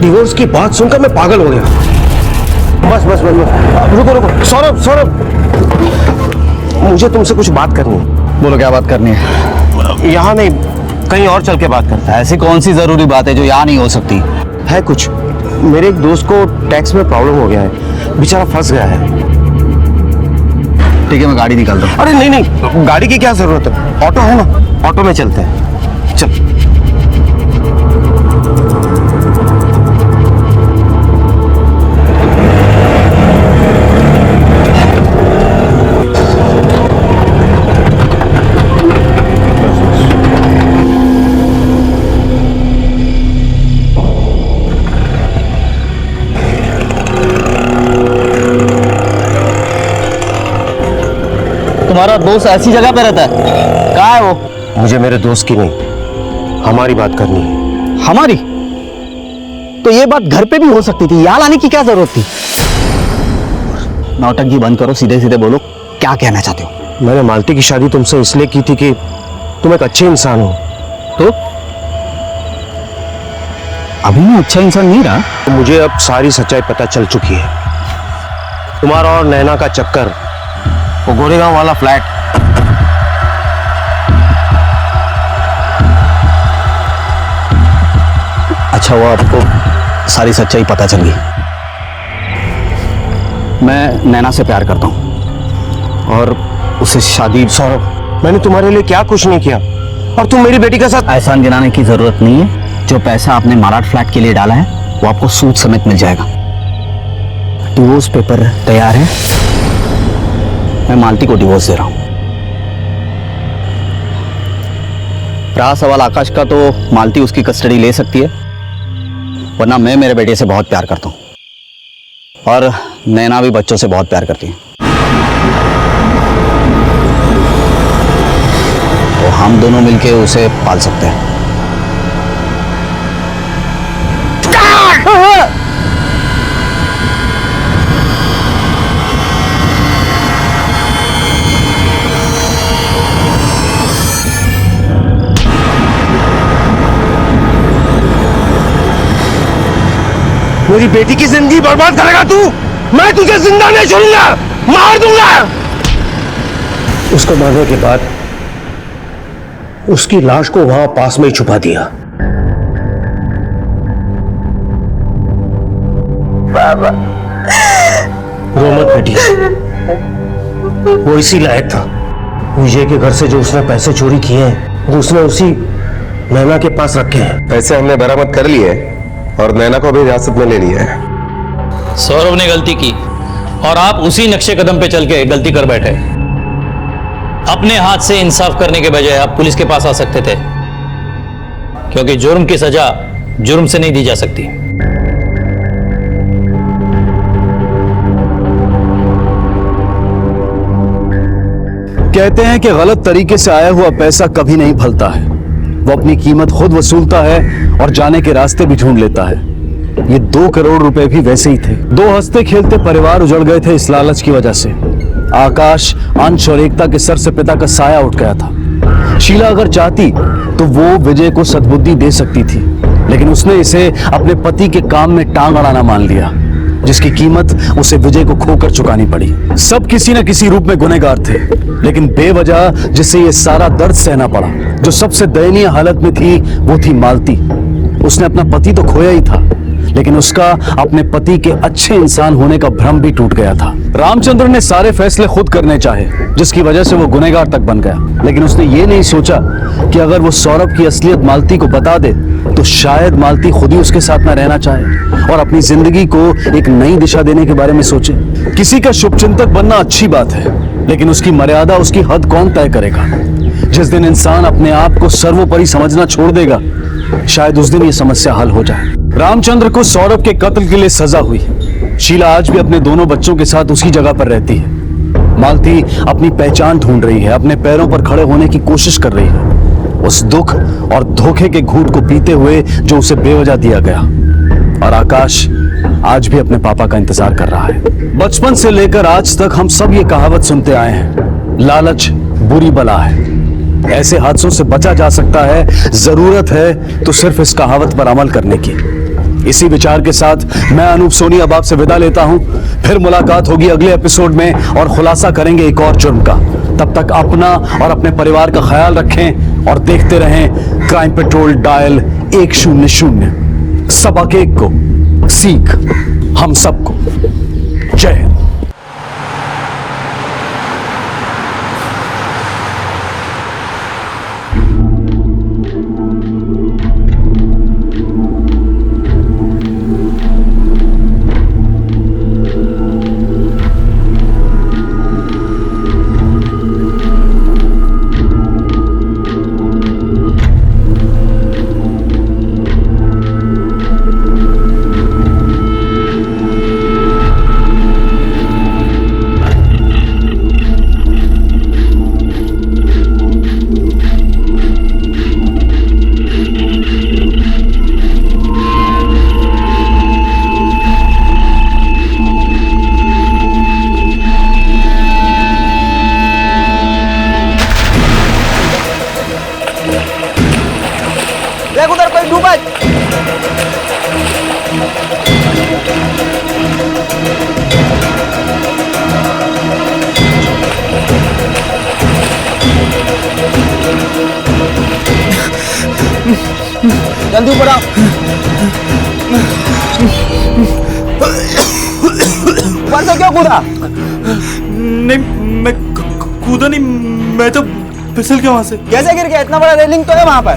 डिवोर्स की बात सुनकर मैं पागल हो गया। बस बस बस, बस। रुको रुको, सौरभ, मुझे तुमसे कुछ बात करनी है। बोलो, क्या बात करनी है? यहाँ नहीं, कहीं और चल के बात करते हैं। ऐसी कौन सी जरूरी बात है जो यहाँ नहीं हो सकती? है कुछ। मेरे एक दोस्त को टैक्स में प्रॉब्लम हो गया है, बेचारा फंस गया है। ठीक है, मैं गाड़ी निकालता हूँ। अरे नहीं नहीं, गाड़ी की क्या जरूरत है, ऑटो है ना, ऑटो में चलते हैं। चल। तुम्हारा दोस्त ऐसी जगह पे रहता है? कहाँ है वो? मुझे मेरे दोस्त की नहीं, हमारी बात करनी है। हमारी? तो ये बात घर पे भी हो सकती थी, यहाँ लाने की क्या जरूरत थी? नौटंकी बंद करो, सीधे सीधे बोलो क्या कहना चाहते हो। मैंने मालती की शादी तुमसे इसलिए की थी कि तुम एक अच्छे इंसान हो। तो अभी मैं अच्छा इंसान नहीं रहा? तो मुझे अब सारी सच्चाई पता चल चुकी है। तुम्हारा और नैना का चक्कर, वो गोरेगांव वाला फ्लैट, अच्छा हुआ आपको सारी सच्चाई पता चल गई। मैं नैना से प्यार करता हूं और उसे शादी। सौरभ, मैंने तुम्हारे लिए क्या कुछ नहीं किया और तुम मेरी बेटी के साथ। एहसान गिनाने की जरूरत नहीं है। जो पैसा आपने माराठ फ्लैट के लिए डाला है वो आपको सूद समेत मिल जाएगा। डिवोर्स पेपर तैयार है, मैं मालती को डिवोर्स दे रहा हूं। रहा सवाल आकाश का, तो मालती उसकी कस्टडी ले सकती है, वरना मैं मेरे बेटे से बहुत प्यार करता हूं और नैना भी बच्चों से बहुत प्यार करती है। तो हम दोनों मिलके उसे पाल सकते हैं। मेरी बेटी की जिंदगी बर्बाद करेगा तू? मैं तुझे जिंदा नहीं छोड़ूंगा, मार दूंगा। उसको मारने के बाद उसकी लाश को वहां पास में ही छुपा दिया। बाबा, रो मत बेटी, वो इसी लायक था। विजय के घर से जो उसने पैसे चोरी किए हैं वो उसने उसी नैना के पास रखे हैं। पैसे हमने बरामद कर लिए और नैना को भी हिरासत में ले लिया है। सौरभ ने गलती की और आप उसी नक्शे कदम पे चल के गलती कर बैठे। अपने हाथ से इंसाफ करने के बजाय आप पुलिस के पास आ सकते थे, क्योंकि जुर्म की सजा जुर्म से नहीं दी जा सकती। कहते हैं कि गलत तरीके से आया हुआ पैसा कभी नहीं फलता है, वो अपनी कीमत खुद वसूलता है और जाने के रास्ते भी ढूंढ लेता है। ये 2 करोड़ रुपए भी वैसे ही थे। 2 हंसते खेलते परिवार उजड़ गए थे इस लालच की वजह से। आकाश, अंश और एकता के सर से पिता का साया उठ गया था। शीला अगर चाहती तो वो विजय को सद्बुद्धि दे सकती थी, लेकिन उसने इसे अपने पति के काम में टांग अड़ाना मान लिया, जिसकी कीमत उसे विजय को खोकर चुकानी पड़ी। सब किसी न किसी रूप में गुनहगार थे, लेकिन बेवजह जिससे ये सारा दर्द सहना पड़ा। जो सबसे दयनीय हालत में थी वो थी मालती। उसने अपना पति तो खोया ही था, लेकिन उसका अपने पति के अच्छे इंसान होने का भ्रम भी टूट गया था। रामचंद्र ने सारे फैसले खुद करने चाहे, जिसकी वजह से वो गुनहगार तक बन गया, लेकिन उसने ये नहीं सोचा कि अगर वो सौरभ की असलियत मालती को बता दे तो शायद मालती खुद ही उसके साथ न रहना चाहे और अपनी जिंदगी को एक नई दिशा देने के बारे में सोचे। किसी का शुभचिंतक बनना अच्छी बात है, लेकिन उसकी मर्यादा, उसकी हद कौन तय करेगा? जिस दिन इंसान अपने आप को सर्वोपरि समझना छोड़ देगा, शायद उस दिन ये समस्या हल हो जाए। रामचंद्र को सौरभ के कत्ल के लिए सजा हुई। शीला आज भी अपने दोनों बच्चों के साथ उसी जगह पर रहती है। मालती अपनी पहचान ढूंढ रही है, अपने पैरों पर खड़े होने की कोशिश कर रही है, उस दुख और धोखे के घूंट को पीते हुए जो उसे बेवजह दिया गया। और आकाश आज भी अपने पापा का इंतजार कर रहा है। बचपन से लेकर आज तक हम सब ये कहावत सुनते आए हैं, लालच बुरी बला है। ऐसे हादसों से बचा जा सकता है, जरूरत है तो सिर्फ इस कहावत पर अमल करने की। इसी विचार के साथ मैं अनूप सोनी अब आपसे विदा लेता हूं। फिर मुलाकात होगी अगले एपिसोड में और खुलासा करेंगे एक और जुर्म का। तब तक अपना और अपने परिवार का ख्याल रखें और देखते रहें क्राइम पेट्रोल डायल 100। सबक एक को सीख हम सबको। जय हिंद। जल्दी ऊपर आओ। ऊपर से क्यों कूदा? नहीं, मैं कूदा नहीं, मैं तो फिसल गया वहां से। कैसे गिर गया? इतना बड़ा रेलिंग तो है वहां पर।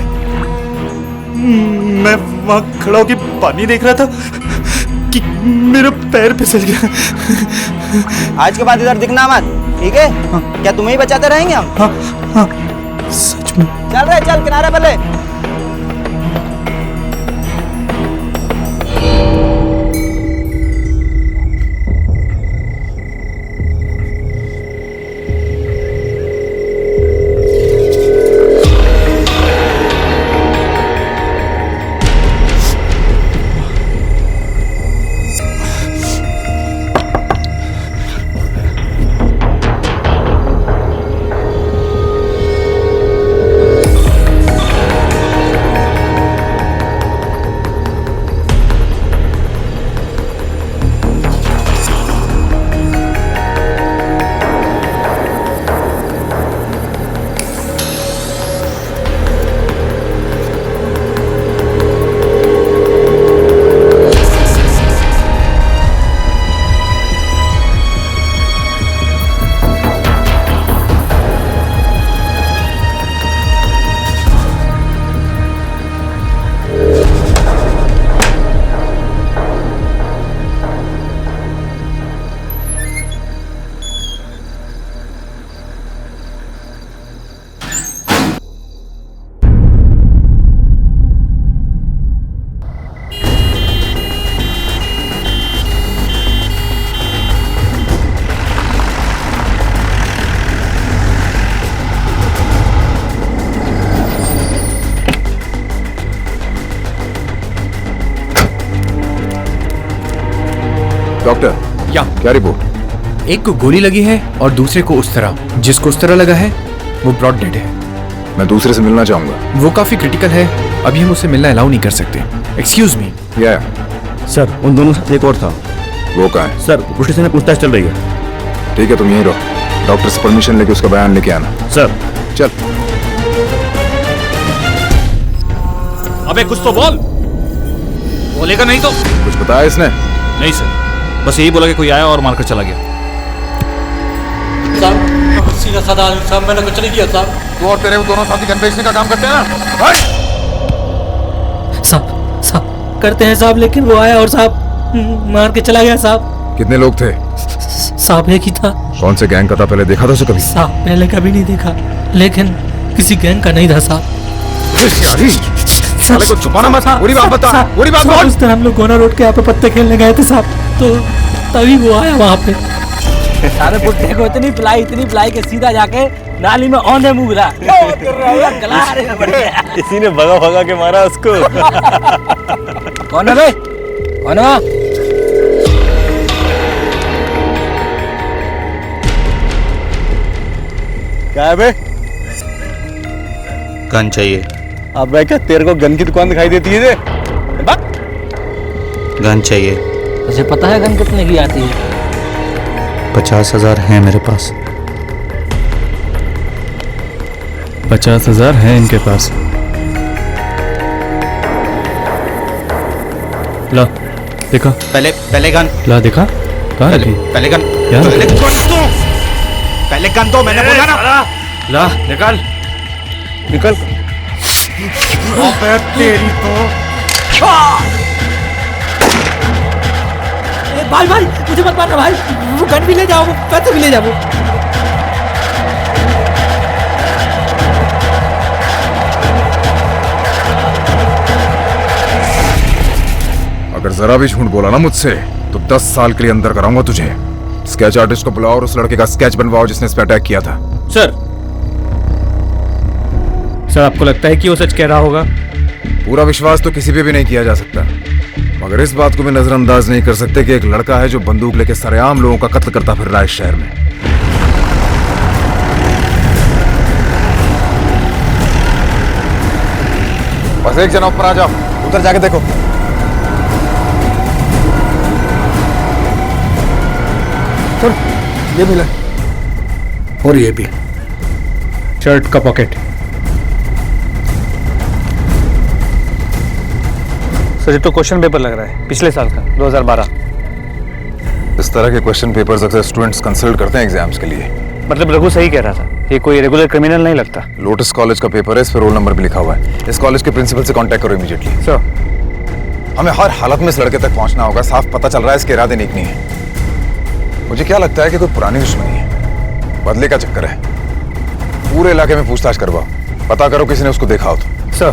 मैं वहां खड़ा होकर पानी देख रहा था कि मेरा पैर फिसल गया। आज के बाद इधर दिखना मत, ठीक है? क्या तुम्हें ही बचाते रहेंगे हम? हाँ, सच में। चल रहे, चल किनारे पर ले। डॉक्टर क्या रिपोर्ट? एक को गोली लगी है और दूसरे को उस तरह। जिसको उस तरह लगा है वो ब्रॉड डेड है। मैं दूसरे से मिलना चाहूंगा। वो काफी क्रिटिकल है, अभी हम उसे मिलना अलाउ नहीं कर सकते। Excuse me. सर उन दोनों साथ एक और था। वो कहाँ है? सर पुलिस स्टेशन में पूछताछ चल रही है। ठीक है, तुम यहीं रहो, डॉक्टर से परमिशन लेके उसका बयान लेके आना। सर चल। अबे कुछ तो बोल। बोलेगा नहीं तो? कुछ बताया इसने? नहीं सर, बस यही बोला कि कोई आया और मारकर चला गया। साहब सीधा साधा आदमी साहब, मैंने कुछ नहीं किया साहब। तू और तेरे दोनों साथी गन बेचने का काम करते हैं ना? साहब करते हैं साहब, लेकिन वो आया और साहब मार के चला गया साहब। कितने लोग थे? साहब एक ही था। कौन से गैंग का था? पहले देखा था उसे कभी? साहब पहले कभी नहीं देखा, लेकिन किसी गैंग का नहीं था साहब। साले को छुपाना मत, पूरी बात बता, पूरी बात बोल। उस दिन हम लोग गोना रोड के यहाँ पे पत्ते खेलने गए थे साहब, तो तभी वो आया वहाँ पे। सारे बुड्ढे को इतनी पिलाई के सीधा जाके नाली में औंधे मुँह गिरा। इसी ने भगा भगा के मारा उसको। कौन है बे? कौन है? क्या है बे? गन चाहिए। अबे क्या तेरे को गन की दुकान दिखाई देती है? गन चाहिए। तुझे पता है गन कितने की आती है? 50,000 है मेरे पास। 50,000 है इनके पास। ला देखा। पहले गन ला देखा। कहाँ रखी? पहले गन। क्या? पहले गन तो मैंने बोला ना। ला निकाल निकल। तेरी तो। भाई भाई मुझे मत मारना भाई, वो गन भी ले जाओ, पैसे भी ले जाओ। अगर जरा भी झूठ बोला ना मुझसे तो 10 साल के लिए अंदर कराऊंगा तुझे। स्केच आर्टिस्ट को बुलाओ और उस लड़के का स्केच बनवाओ जिसने इस पे अटैक किया था। सर आपको लगता है कि वो सच कह रहा होगा? पूरा विश्वास तो किसी पे भी नहीं किया जा सकता, मगर इस बात को भी नजरअंदाज नहीं कर सकते कि एक लड़का है जो बंदूक लेके सरेआम लोगों का कत्ल करता फिर रहा है इस शहर में। बस एक जना ऊपर आ जाओ, उधर जाके देखो। ये मिला और ये भी। शर्ट का पॉकेट। सर ये तो क्वेश्चन पेपर लग रहा है पिछले साल का 2012। इस तरह के क्वेश्चन पेपर्स अक्सर स्टूडेंट्स कंसल्ट करते हैं एग्जाम्स के लिए। मतलब रघु सही कह रहा था, ये कोई रेगुलर क्रिमिनल नहीं लगता। लोटस कॉलेज का पेपर है, इस पर रोल नंबर भी लिखा हुआ है। इस कॉलेज के प्रिंसिपल से कांटेक्ट करो इमीडिएटली। सर हमें हर हालत में इस लड़के तक पहुंचना होगा। साफ पता चल रहा है इसके इरादे नेक नहीं है। मुझे क्या लगता है कि कोई पुरानी दुश्मनी है, बदले का चक्कर है। पूरे इलाके में पूछताछ करवाओ, पता करो किसी ने उसको देखा हो तो। सर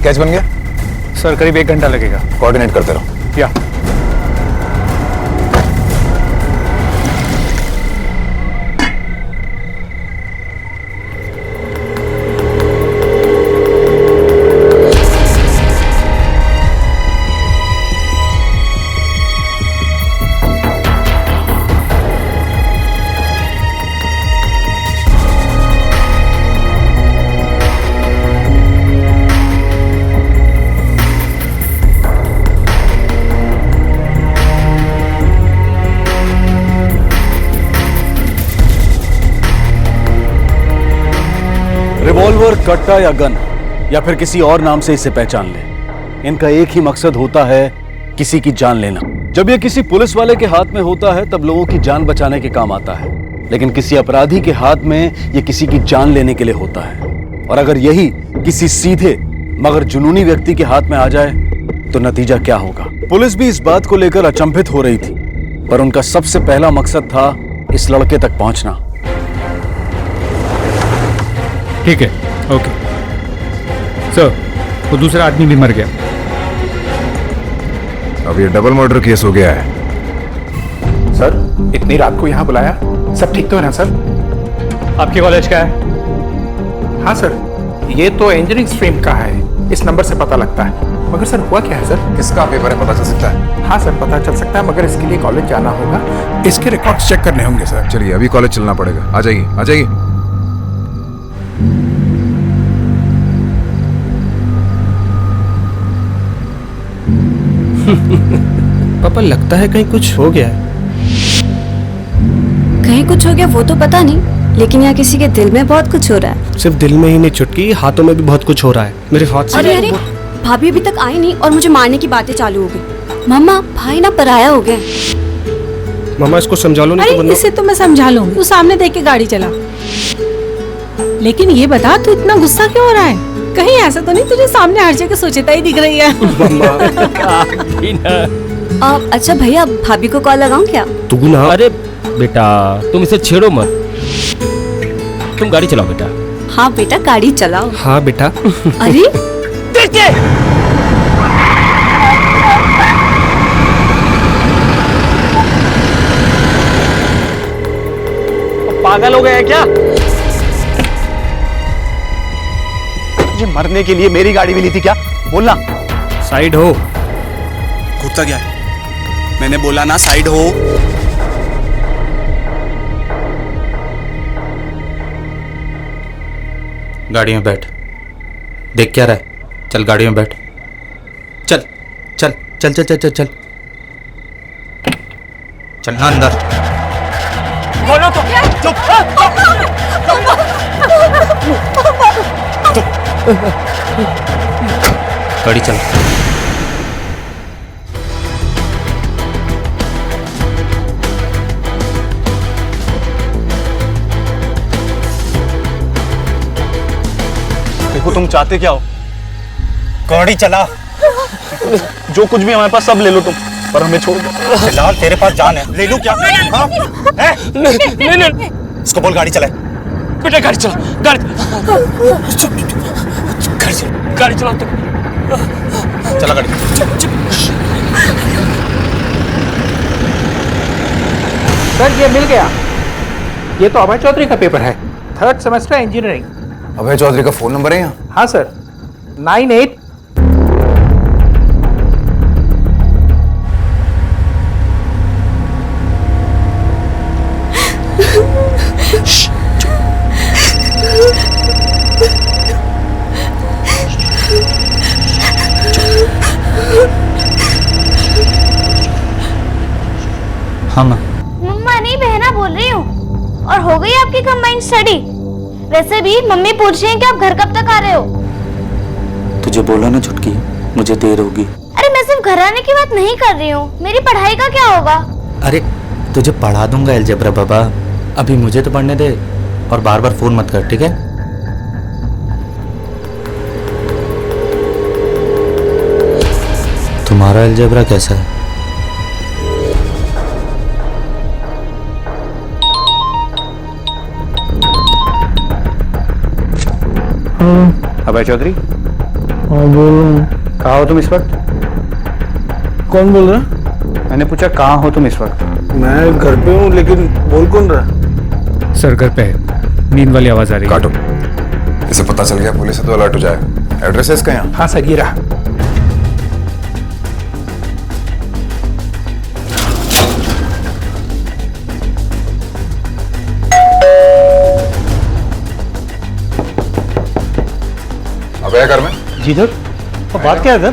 कैच बन गया? सर करीब 1 घंटा लगेगा। कोऑर्डिनेट करते रहो। या रिवॉल्वर, कट्टा या गन या फिर किसी और नाम से इसे पहचान ले, इनका एक ही मकसद होता है, किसी की जान लेना। जब ये किसी पुलिस वाले के हाथ में होता है तब लोगों की जान बचाने के काम आता है, लेकिन किसी अपराधी के हाथ में ये किसी की जान लेने के लिए होता है। और अगर यही किसी सीधे मगर जुनूनी व्यक्ति के हाथ में आ जाए तो नतीजा क्या होगा? पुलिस भी इस बात को लेकर अचंभित हो रही थी, पर उनका सबसे पहला मकसद था इस लड़के तक पहुंचना। ठीक है, ओके सर, वो दूसरा आदमी भी मर गया। अब ये डबल मर्डर केस हो गया है। सर इतनी रात को यहाँ बुलाया, सब ठीक तो है ना सर? आपके कॉलेज का है? हाँ सर, ये तो इंजीनियरिंग स्ट्रीम का है, इस नंबर से पता लगता है। मगर सर हुआ क्या है सर? किसका पेपर है पता चल सकता है? हाँ सर पता चल सकता है, मगर इसके लिए कॉलेज जाना होगा, इसके रिकॉर्ड्स चेक करने होंगे सर। चलिए अभी कॉलेज चलना पड़ेगा। आ जाइए, आ जाइए। पापा लगता है कहीं कुछ हो गया है। कहीं कुछ हो गया वो तो पता नहीं, लेकिन यहाँ किसी के दिल में बहुत कुछ हो रहा है। सिर्फ दिल में ही नहीं चुटकी, हाथों में भी बहुत कुछ हो रहा है। मेरे हाथ से। अरे भाभी अभी तक आई नहीं और मुझे मारने की बातें चालू हो गई। मम्मा भाई ना पराया हो गए। मामा इसको समझा लो नहीं तो अरे इसे तो मैं समझा लूंगी, तू सामने देख के गाड़ी चला। लेकिन ये बता तू इतना गुस्सा क्यों हो रहा है? कहीं ऐसा तो नहीं तुझे सामने हर जगह सोचता ही दिख रही है? अच्छा भैया भाभी को कॉल लगाऊं क्या? तू ना। अरे बेटा तुम इसे छेड़ो मत, तुम गाड़ी चलाओ बेटा। हाँ बेटा गाड़ी चलाओ। हाँ बेटा। अरे पागल हो गया क्या? मुझे मरने के लिए मेरी गाड़ी मिली थी क्या? बोलना। साइड हो। घुटता क्या है? मैंने बोला ना साइड हो। गाड़ी में बैठ। देख क्या रहा है? चल गाड़ी में बैठ। चल चल चल चल चल चल चल चलना अंदर। बोलो तो। चुप। गाड़ी चल। देखो तुम चाहते क्या हो? गाड़ी चला। जो कुछ भी हमारे पास सब ले लो तुम, पर हमें छोड़ दो। फिलहाल तेरे पास जान है, ले लो क्या? हाँ? नहीं। इसको बोल गाड़ी चलाए। बेटा गाड़ी चला, गाड़ी चला तो। चला गाड़ी। सर ये मिल गया, ये तो अभय चौधरी का पेपर है, 3rd सेमेस्टर इंजीनियरिंग। अभय चौधरी का फोन नंबर है यहाँ? हाँ सर, 98। हाँ माँ। मम्मा नहीं बहना बोल रही हूँ। और हो गई आपकी कंबाइंड स्टडी? वैसे भी मम्मी पूछ रही हैं कि आप घर कब तक आ रहे हो? तुझे बोला ना छुटकी, मुझे देर होगी। अरे मैं सिर्फ घर आने की बात नहीं कर रही हूँ, मेरी पढ़ाई का क्या होगा? अरे तुझे पढ़ा दूंगा अलजेब्रा बाबा, अभी मुझे तो पढ़ने दे और बार बार फोन मत कर, ठीक है? तुम्हारा अलजेब्रा कैसा है? अभय चौधरी, हाँ बोल। कहाँ हो तुम इस वक्त? कौन बोल रहा? मैंने पूछा कहाँ हो तुम इस वक्त? मैं घर पे हूँ, लेकिन बोल कौन रहा? सर घर पे है, नींद वाली आवाज आ रही है। काटो, इसे पता चल गया पुलिस है तो अलर्ट हो जाएगा। एड्रेस है इसका यहाँ? हाँ सर, ये रहा। अबे घर में? जी सर। तो बात क्या है सर?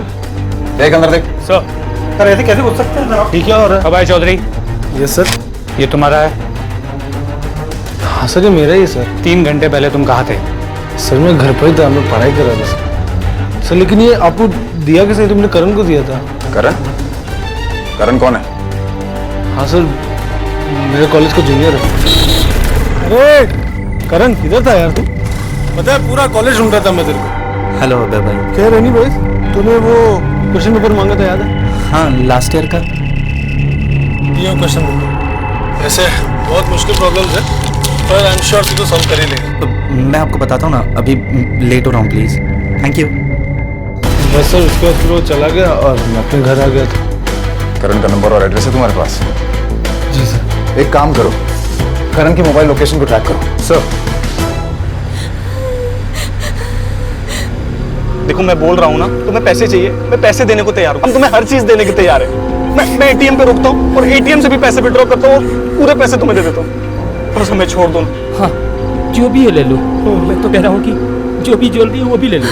देख अंदर देख। सर ऐसे कैसे बोल सकते हैं सर? ठीक है। और अभय चौधरी, यस सर। ये तुम्हारा है? हाँ सर, ये मेरा ही सर। 3 घंटे पहले तुम कहाँ थे? सर मैं घर पर ही था, मैं पढ़ाई कर रहा था सर। लेकिन ये आपको दिया कैसे? तुमने करण को दिया था। करण? करण कौन है? हाँ सर, मेरे कॉलेज का जूनियर है। अरे करण किधर था यार तू? पता है पूरा कॉलेज ढूंढ रहा था मैं तेरे को। हेलो अभय भाई। क्या रनी भाई, तूने वो क्वेश्चन पेपर मांगा था, याद है? हाँ, लास्ट ईयर का। ये क्वेश्चन पेपर ऐसे बहुत मुश्किल प्रॉब्लम्स है, पर आई एम श्योर तू तो सॉल्व कर ही लेगा। तो मैं आपको बताता हूँ ना, अभी लेट हो रहा हूँ, प्लीज। Thank you. बस सर, उसके बाद फिर वो चला गया और मैं अपने घर आ गया था। करण का नंबर और एड्रेस है तुम्हारे पास? जी सर। एक काम करो, करण की मोबाइल लोकेशन को ट्रैक करो। सर देखो, मैं बोल रहा हूँ ना, तुम्हें पैसे चाहिए, मैं पैसे देने को तैयार हूँ। हम तुम्हें हर चीज देने के तैयार है। मैं एटीएम पे रुकता हूँ और एटीएम से भी पैसे विड्रॉ करता हूँ और पूरे पैसे तुम्हें दे देता हूँ। बस हमें छोड़ दो ना। हाँ, जो भी है ले लो। मैं तो कह रहा हूँ कि जो भी ज्वेलरी है वो भी ले लो।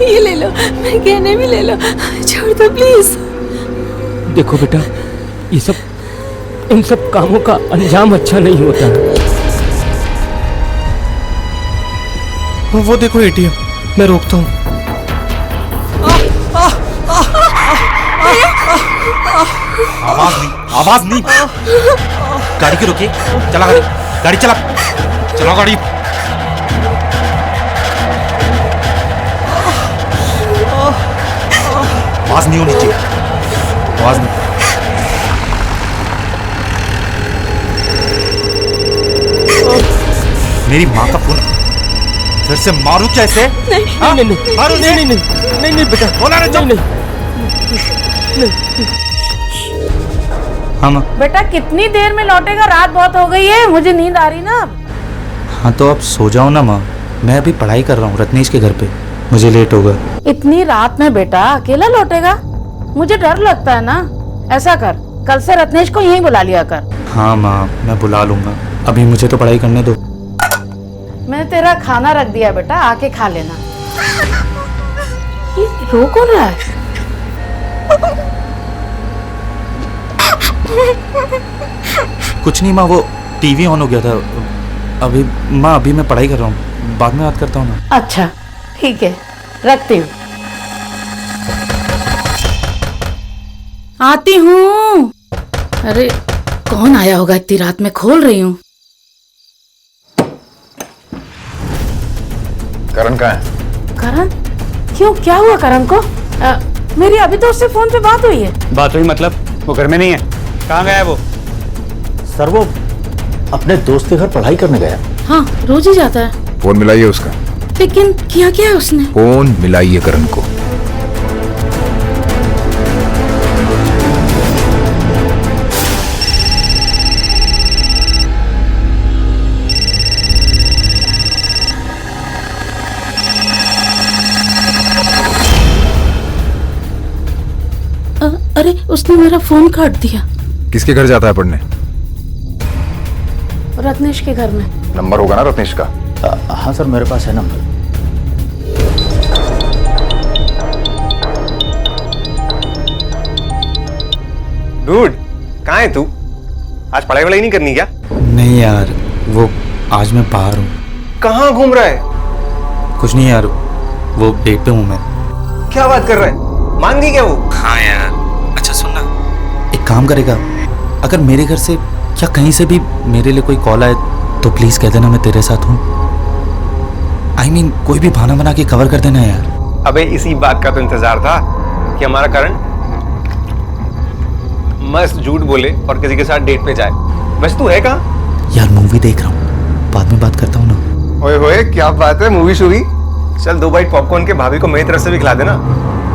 ये ले लो, गहने भी ले लो, छोड़ दो प्लीज। देखो बेटा, ये सब इन सब कामों का अंजाम अच्छा नहीं होता। वो देखो एटीएम, मैं रोकता हूँ। आवाज नहीं। गाड़ी की रोकिए, चला गाड़ी, गाड़ी चला, चला गाड़ी। आवाज नहीं होनी चाहिए, आवाज नहीं। मेरी माँ का फोन, फिर से मारू क्या इसे? नहीं बेटा, बोला रे, नहीं। हाँ माँ। बेटा कितनी देर में लौटेगा? रात बहुत हो गई है, मुझे नींद आ रही ना। हाँ तो आप सो जाओ ना माँ, मैं अभी पढ़ाई कर रहा हूँ रत्नेश के घर पे, मुझे लेट होगा। इतनी रात में बेटा अकेला लौटेगा? मुझे डर लगता है ना। ऐसा कर, कल से रत्नेश को यहीं बुला लिया कर। हाँ माँ, मैं बुला लूंगा, अभी मुझे तो पढ़ाई करने दो। मैंने तेरा खाना रख दिया बेटा, आके खा लेना। ये रो कौन रहा है? कुछ नहीं माँ, वो टीवी ऑन हो गया था अभी। माँ अभी मैं पढ़ाई कर रहा हूँ, बाद में बात करता हूँ ना। अच्छा ठीक है, रखती हूँ। आती हूँ। अरे कौन आया होगा इतनी रात में? खोल रही हूँ। करण कहाँ है? करण? क्यों, क्या हुआ करण को? मेरी अभी तो उससे फोन पे बात हुई है। बात हुई मतलब? वो घर में नहीं है? कहाँ गया है वो? सर वो अपने दोस्त के घर पढ़ाई करने गया। हाँ, रोज ही जाता है। फोन मिलाइए उसका। लेकिन किया क्या है उसने? फोन मिलाइए करण को। अरे उसने मेरा फोन काट दिया। किसके घर जाता है पढ़ने? रत्नेश के घर में। नंबर होगा ना रत्नेश का? हाँ सर, मेरे पास है नंबर। डूड, कहाँ है तू? आज पढ़ाई वढ़ाई नहीं करनी क्या? नहीं यार, वो आज मैं बाहर हूँ। कहाँ घूम रहा है? कुछ नहीं यार, वो डेट पे हूँ मैं। क्या बात कर रहा है? मान गई क्या वो? हाँ यार। अच्छा सुनना, एक काम करेगा, अगर मेरे घर से या कहीं से भी मेरे लिए कोई कॉल आए तो प्लीज कह देना मैं तेरे साथ हूँ। I mean, कोई भी बहाना बना के कवर कर देना यार। अबे इसी बात का तो इंतजार था कि हमारा करण मस्त झूठ बोले और किसी के साथ डेट पे जाए। बस तू है कहाँ? यार मूवी देख रहा हूँ, बाद में बात करता हूँ ना। ओए होए क्या बात है, मूवी शूवी? चल 2 बाइट पॉपकॉर्न के भाभी को मेरी तरफ से भी खिला देना।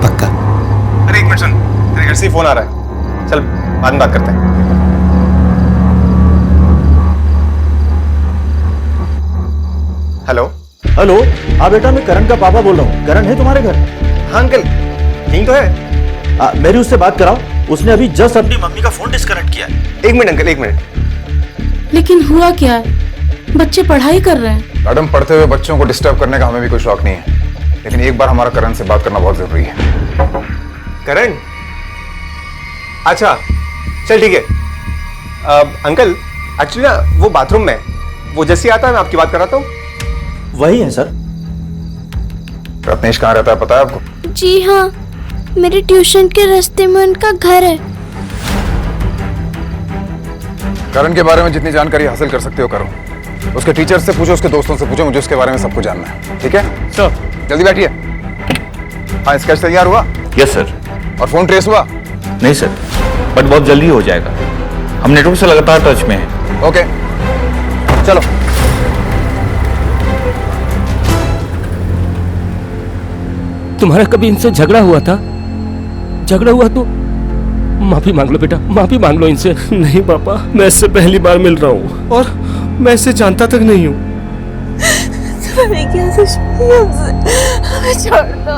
पक्का। अरे एक मिनट सुन, तेरे घर से फोन आ रहा है, चल बाद में बात करते हैं। हेलो। हेलो, हाँ बेटा मैं करण का पापा बोल रहा हूँ। करण है तुम्हारे घर? हाँ अंकल, ठीक तो है? मेरी उससे बात कराओ, उसने अभी जस्ट अपनी मम्मी का फोन डिस्कनेक्ट किया है। 1 मिनट अंकल, 1 मिनट। लेकिन हुआ क्या है? बच्चे पढ़ाई कर रहे हैं। मैडम, पढ़ते हुए बच्चों को डिस्टर्ब करने का हमें भी कोई शौक नहीं है, लेकिन एक बार हमारा करण से बात करना बहुत जरूरी है। करण? अच्छा चल ठीक है। अंकल एक्चुअली ना वो बाथरूम में, वो जैसे आता है मैं आपकी बात कराता हूँ। वही है सर। रत्नेश कहाँ रहता है पता है आपको? जी हाँ, मेरे ट्यूशन के रास्ते में उनका घर है। करण के बारे में जितनी जानकारी हासिल कर सकते हो करो। उसके टीचर्स से पूछो, उसके दोस्तों से पूछो, मुझे उसके बारे में सब कुछ जानना है। ठीक है सर? जल्दी बैठिए। हाँ, स्केच तैयार हुआ? Yes sir. और फोन ट्रेस हुआ? नहीं सर, बट बहुत जल्दी हो जाएगा। हम नेटवर्क से लगातार टच में हैं। ओके चलो। तुम्हारा कभी इनसे झगड़ा हुआ था? झगड़ा हुआ तो माफी मांग लो बेटा, माफी मांग लो इनसे। नहीं पापा, मैं इससे पहली बार मिल रहा हूँ और मैं इसे जानता तक नहीं हूँ। तुम्हारी क्या दुश्मनी है हमसे? हमें छोड़ दो।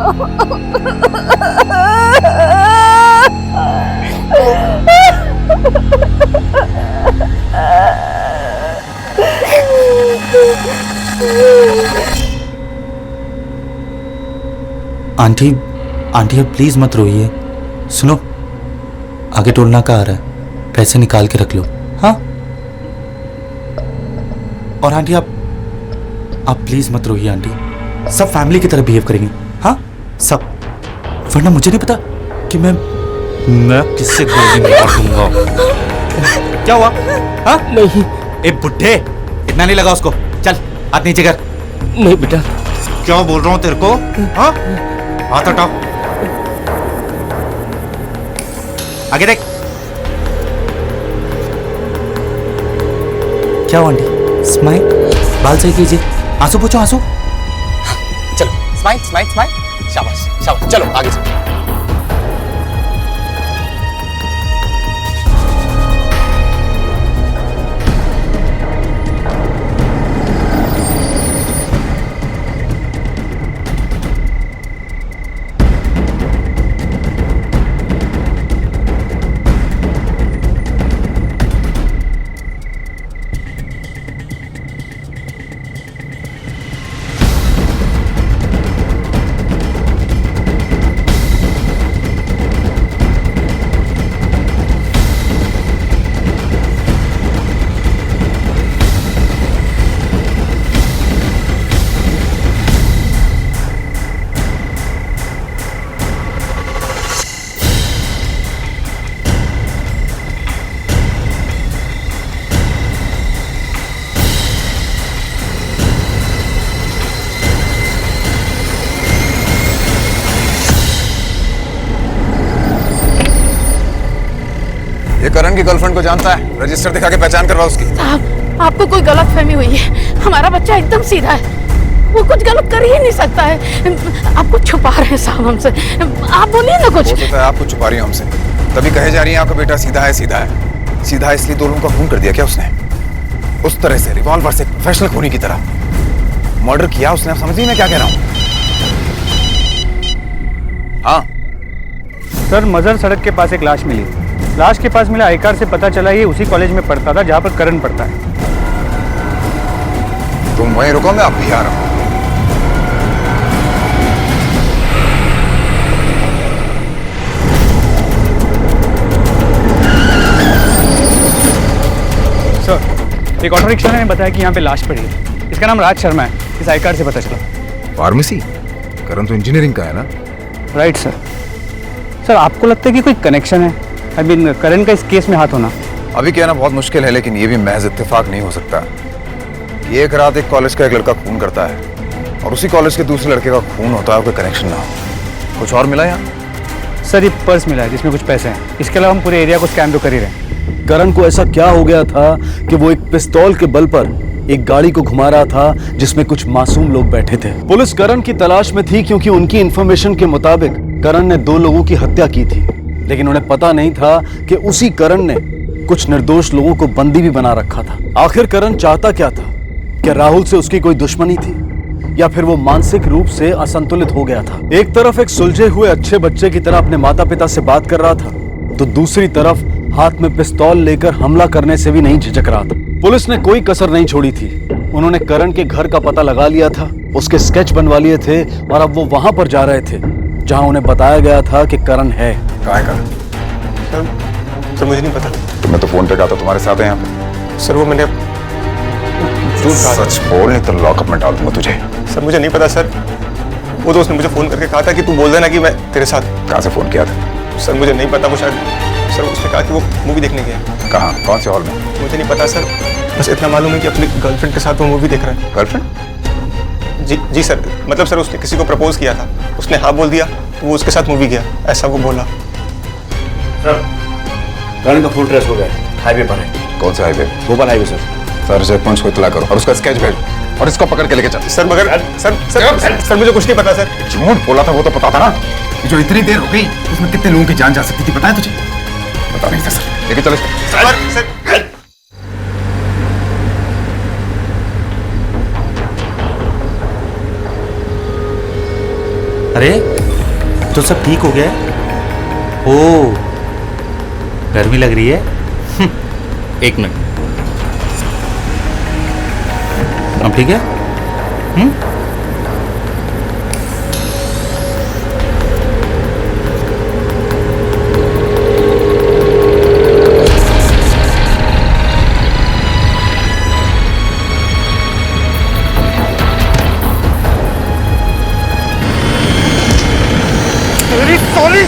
आंटी, आंटी अब प्लीज मत रोइए। सुनो, आगे टोलना का आ रहा है, पैसे निकाल के रख लो। हाँ? और आंटी आप प्लीज मत रोइए आंटी, सब फैमिली की तरह बिहेव करेंगे। हाँ सब, वरना मुझे नहीं पता कि मैं किससे गोली मार दूंगा। क्या हुआ? हाँ? नहीं। ए बुड्ढे, इतना नहीं लगा उसको, चल हाथ नीचे कर। नहीं बेटा। क्या बोल रहा हूँ तेरे को? हाँ? हाथ हटाओ, आगे देख। क्या हुआ आंटी? स्माइल, बाल सही कीजिए, आंसू पूछो, आंसू। चलो स्माइल स्माइल स्माइल, शाबाश शाबाश, चलो आगे चलो। ये करण की गर्लफ्रेंड को जानता है, रजिस्टर दिखा के पहचान करवा उसकी। साहब, आपको कोई गलत फहमी हुई है। हमारा बच्चा एकदम सीधा है, वो कुछ गलत कर ही नहीं सकता है। आपको छुपा रहे हैं साहब हमसे, आप बोलिए ना कुछ। हो सकता है आपको छुपा रही है हमसे, तभी कहे जा रही है आपका बेटा सीधा है। सीधा है, सीधा है इसलिए 2 लोगों का खून कर दिया क्या उसने? उस तरह से रिवॉल्वर से, प्रोफेशनल खूनी की तरह मर्डर किया उसने। आप समझ रही मैं क्या कह रहा हूँ? हाँ सर, मजर सड़क के पास एक लाश मिली। लाश के पास मिला आई कार्ड से पता चला ये उसी कॉलेज में पढ़ता था जहां पर करण पढ़ता है। तुम वहीं रुको, मैं आप भी आ रहा हूं। सर, एक ऑटो रिक्शा ने बताया कि यहाँ पे लाश पड़ी है। इसका नाम राज शर्मा है, इस आई कार्ड से पता चला। फार्मेसी? करण तो इंजीनियरिंग का है ना? Right sir. सर आपको लगता है कि कोई कनेक्शन है आई मीन करण का इस केस में हाथ होना? अभी कहना बहुत मुश्किल है, लेकिन ये भी महज इत्तेफाक नहीं हो सकता। ये एक रात एक कॉलेज का एक लड़का खून करता है और उसी कॉलेज के दूसरे लड़के का खून होता है, कोई कनेक्शन ना हो। कुछ और मिला यहाँ? सर ये पर्स मिला है जिसमें कुछ पैसे हैं। इसके अलावा हम पूरे एरिया को स्कैन तो कर ही रहे हैं। करण को ऐसा क्या हो गया था कि वो एक पिस्तौल के बल पर एक गाड़ी को घुमा रहा था जिसमें कुछ मासूम लोग बैठे थे। पुलिस करण की तलाश में थी क्योंकि उनकी इंफॉर्मेशन के मुताबिक करण ने 2 लोगों की हत्या की थी, लेकिन उन्हें पता नहीं था कि उसी करण ने कुछ निर्दोष लोगों को बंदी भी बना रखा था। आखिर करण चाहता क्या था? क्या राहुल से उसकी कोई दुश्मनी थी या फिर वो मानसिक रूप से असंतुलित हो गया था? एक तरफ एक सुलझे हुए अच्छे बच्चे की तरह अपने माता पिता से बात कर रहा था, तो दूसरी तरफ हाथ में पिस्तौल लेकर हमला करने से भी नहीं झिझक रहा था। पुलिस ने कोई कसर नहीं छोड़ी थी। उन्होंने करण के घर का पता लगा लिया था, उसके स्केच बनवा लिए थे और अब वो वहां पर जा रहे थे जहां उन्हें बताया गया था कि करण है। कहाँ है करण? सर मुझे नहीं पता। तो मैं तो फोन पे कहा था तुम्हारे साथ है यहाँ पे। सर वो मैंने सच बोल, नहीं तो लॉकअप में डाल दूंगा तुझे। सर मुझे नहीं पता सर, वो दोस्त ने मुझे फोन करके कहा था कि तू बोल देना कि मैं तेरे साथ। कहाँ से फोन किया था? सर मुझे नहीं पता, वो शायद सर उसने कहा कि वो मूवी देखने गया। कहाँ, कौन से हॉल में? मुझे नहीं पता सर, बस इतना मालूम है कि अपनी गर्लफ्रेंड के साथ वो मूवी देख रहा है। गर्लफ्रेंड? जी सर, मतलब सर उसने किसी को प्रपोज किया था, उसने हाँ बोल दिया तो वो उसके साथ मूवी गया, ऐसा वो बोला। सर करण का फुल ट्रेस हो गया, हाईवे पर है। कौन सा highway? Bhopal highway sir. Sir check को इतला करो और उसका स्केच भेजो और इसको पकड़ के लेके चल। सर मगर सर मुझे कुछ नहीं पता सर। झूठ बोला था वो तो पता था ना। जो इतनी देर हो गई उसमें कितने लोगों की जान जा सकती थी पता है तुझे? पता नहीं था सर। लेके चलो सर। अरे तो सब ठीक हो गया है? ओ गर्मी लग रही है। एक मिनट, अब ठीक है? सॉरी।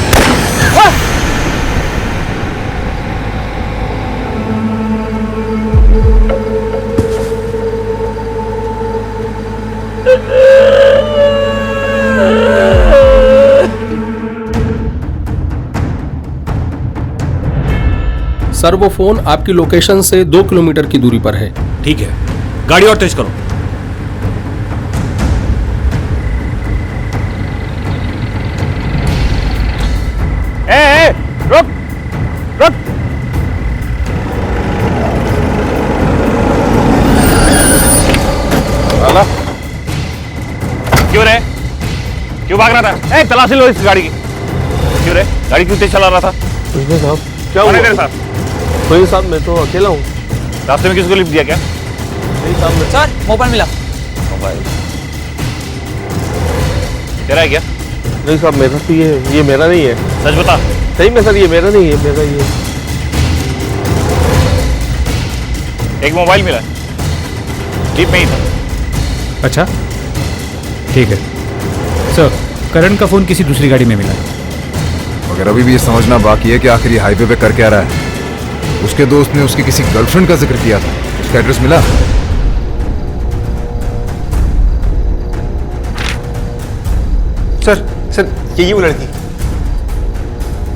सर वो फोन आपकी लोकेशन से 2 किलोमीटर की दूरी पर है। ठीक है, गाड़ी और तेज करो। ए, रुक रुक। क्यों रे? क्यों भाग रहा था? तलाशी लो इस गाड़ी की। क्यों रे? गाड़ी क्यों तेज चला रहा था? साहब क्या हुआ? तेरे साथ? कोई साहब मैं तो अकेला हूँ। रास्ते में किसको लिफ्ट दिया क्या? नहीं साहब मैं। सर मोबाइल मिला। मोबाइल तेरा है क्या? नहीं साहब मेरा तो ये मेरा नहीं है। सच बता। सही में सर ये मेरा नहीं है, मेरा ये। एक मोबाइल मिला, जीप में ही था। अच्छा ठीक है सर, करण का फोन किसी दूसरी गाड़ी में मिला है। मगर अभी भी ये समझना बाकी है कि आखिर ये हाईवे पे कर क्या रहा है। उसके दोस्त ने उसकी किसी गर्लफ्रेंड का जिक्र किया था, उसका एड्रेस मिला? सर यही वो लड़की।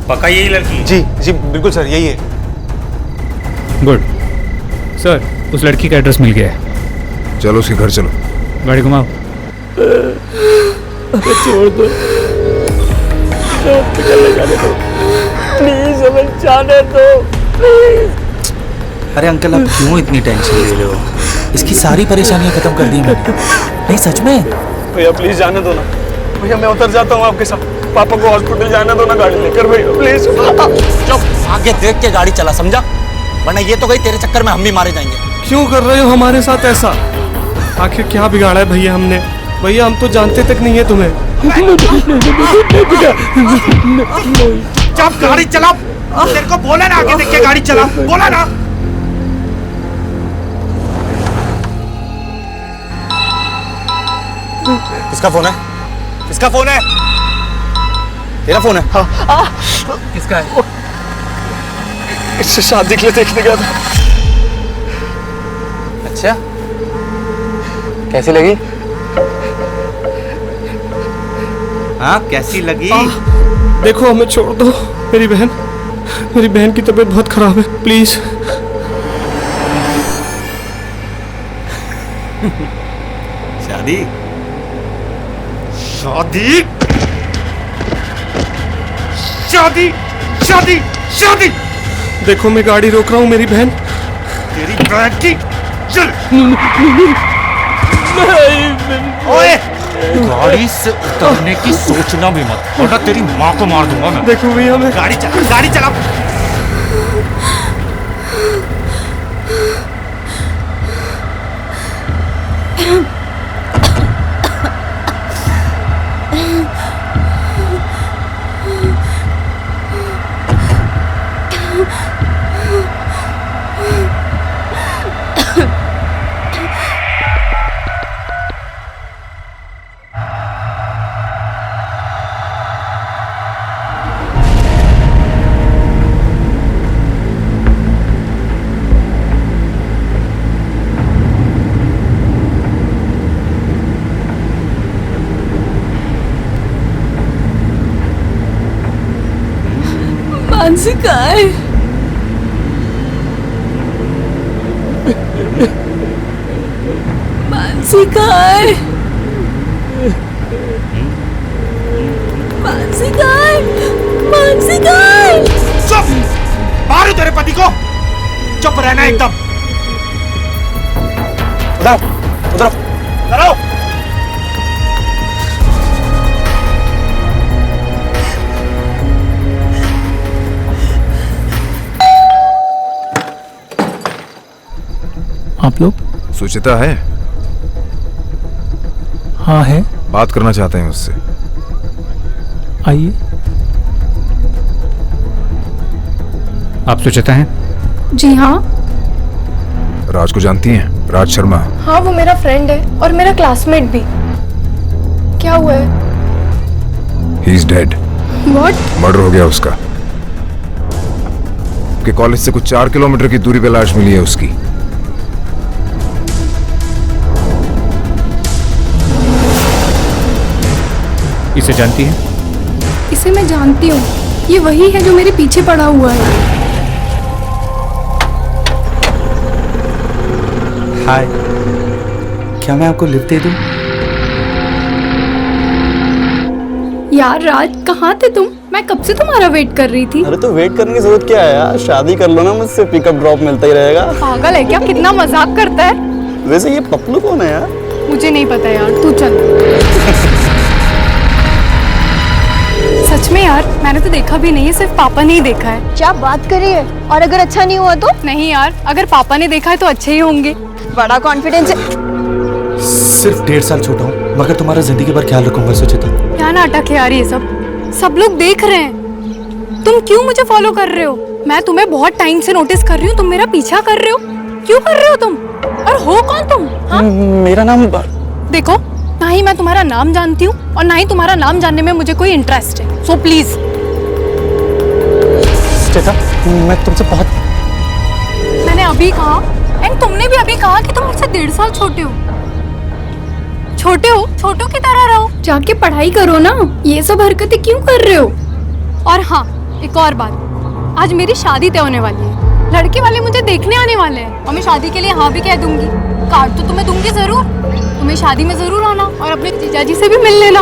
पक्का यही लड़की? जी बिल्कुल सर यही है। गुड सर, उस लड़की का एड्रेस मिल गया है। चलो उसके घर चलो। गाड़ी घुमाओ। छोड़ दो, प्लीज हमें जाने दो प्लीज। अरे अंकल आप क्यों इतनी टेंशन ले रहे हो? इसकी सारी परेशानियां खत्म कर दी मैंने। नहीं सच में। भैया प्लीज जाने दो ना भैया, मैं उतर जाता हूँ आपके साथ। पापा को हॉस्पिटल जाने दो ना गाड़ी लेकर भैया प्लीज। चुप, आगे देख के गाड़ी चला, समझा? वरना ये तो गई, तेरे चक्कर में हम भी मारे जाएंगे। क्यों कर रहे हो हमारे साथ ऐसा? आखिर क्या बिगाड़ा है भैया हमने? भैया हम तो जानते तक नहीं है तुम्हें। चुप, गाड़ी चला। तेरे को बोला ना आगे देख के गाड़ी चला, बोला ना। किसका फोन है? किसका फोन है? तेरा फोन है? हाँ। किसका है? इससे शादी के लिए देखने गया था। अच्छा, कैसी लगी? हाँ कैसी लगी? देखो हमें छोड़ दो, मेरी बहन की तबीयत बहुत खराब है, प्लीज। शादी शादी शादी शादी शादी। देखो मैं गाड़ी रोक रहा हूँ, मेरी बहन। तेरी बहन की चल। ओए, गाड़ी से उतरने की सोचना भी मत, वरना तेरी माँ को मार दूंगा मैं। देखो भैया मैं गाड़ी चला। मानसी कहाँ है? मानसी कहाँ है? मानसी कहाँ है? मानसी कहाँ है? चुप! मारो तेरे पति को! चुप रहना एकदम। उधर आओ। आप लोग? सुचिता है? हाँ है। बात करना चाहते हैं उससे। आइए। आप सुचिता हैं? जी हाँ। राज को जानती हैं? राज शर्मा। हाँ वो मेरा फ्रेंड है और मेरा क्लासमेट भी। क्या हुआ है? He is dead. What? Murder हो गया उसका। के कॉलेज से कुछ 4 किलोमीटर की दूरी पे लाश मिली है उसकी। इसे जानती हैं? इसे मैं जानती हूँ, ये वही है जो मेरे पीछे पड़ा हुआ है। हाय, क्या मैं आपको लिफ्ट दे दूं? यार राज, कहाँ थे तुम? मैं कब से तुम्हारा वेट कर रही थी। अरे तो वेट करने की जरूरत क्या है यार, शादी कर लो ना मुझसे, पिकअप ड्रॉप मिलता ही रहेगा। पागल है क्या? कितना मजाक करता है। वैसे ये पपलू कौन है यार? मुझे नहीं पता यार, तू चल। सच में यार, मैंने तो देखा भी नहीं है, सिर्फ पापा ने ही देखा है। क्या बात कर रही है? और अगर अच्छा नहीं हुआ तो? नहीं यार, अगर पापा ने देखा है तो अच्छे ही होंगे। बड़ा कॉन्फिडेंस है। सिर्फ 1.5 साल छोटा हूँ, मगर तुम्हारा जिंदगी भर ख्याल रखूंगा सुचिता। क्या नाटक है यार ये सब लोग देख रहे हैं। तुम क्यों मुझे फॉलो कर रहे हो? मैं तुम्हें बहुत टाइम से नोटिस कर रही हूँ, तुम मेरा पीछा कर रहे हो। क्यों कर रहे हो तुम? और हो कौन तुम? हाँ? मेरा नाम देखो, ना ही मैं तुम्हारा नाम जानती हूँ और ना ही तुम्हारा नाम जानने में मुझे कोई इंटरेस्ट है। So please. सुचिता, मैं तुमसे बहुत। मैंने अभी कहा एंड तुमने भी अभी कहा कि तुम मुझसे 1.5 साल छोटे हो। छोटों की तरह रहो, जाके पढ़ाई करो ना। ये सब हरकतें क्यों कर रहे हो? और हाँ, एक और बात, आज मेरी शादी तय होने वाली है। लड़के वाले मुझे देखने आने वाले हैं और मैं शादी के लिए हाँ भी कह दूंगी। कार्ड तो तुम्हें दूंगी जरूर, तुम्हें शादी में जरूर आना और अपने जीजाजी से भी मिल लेना।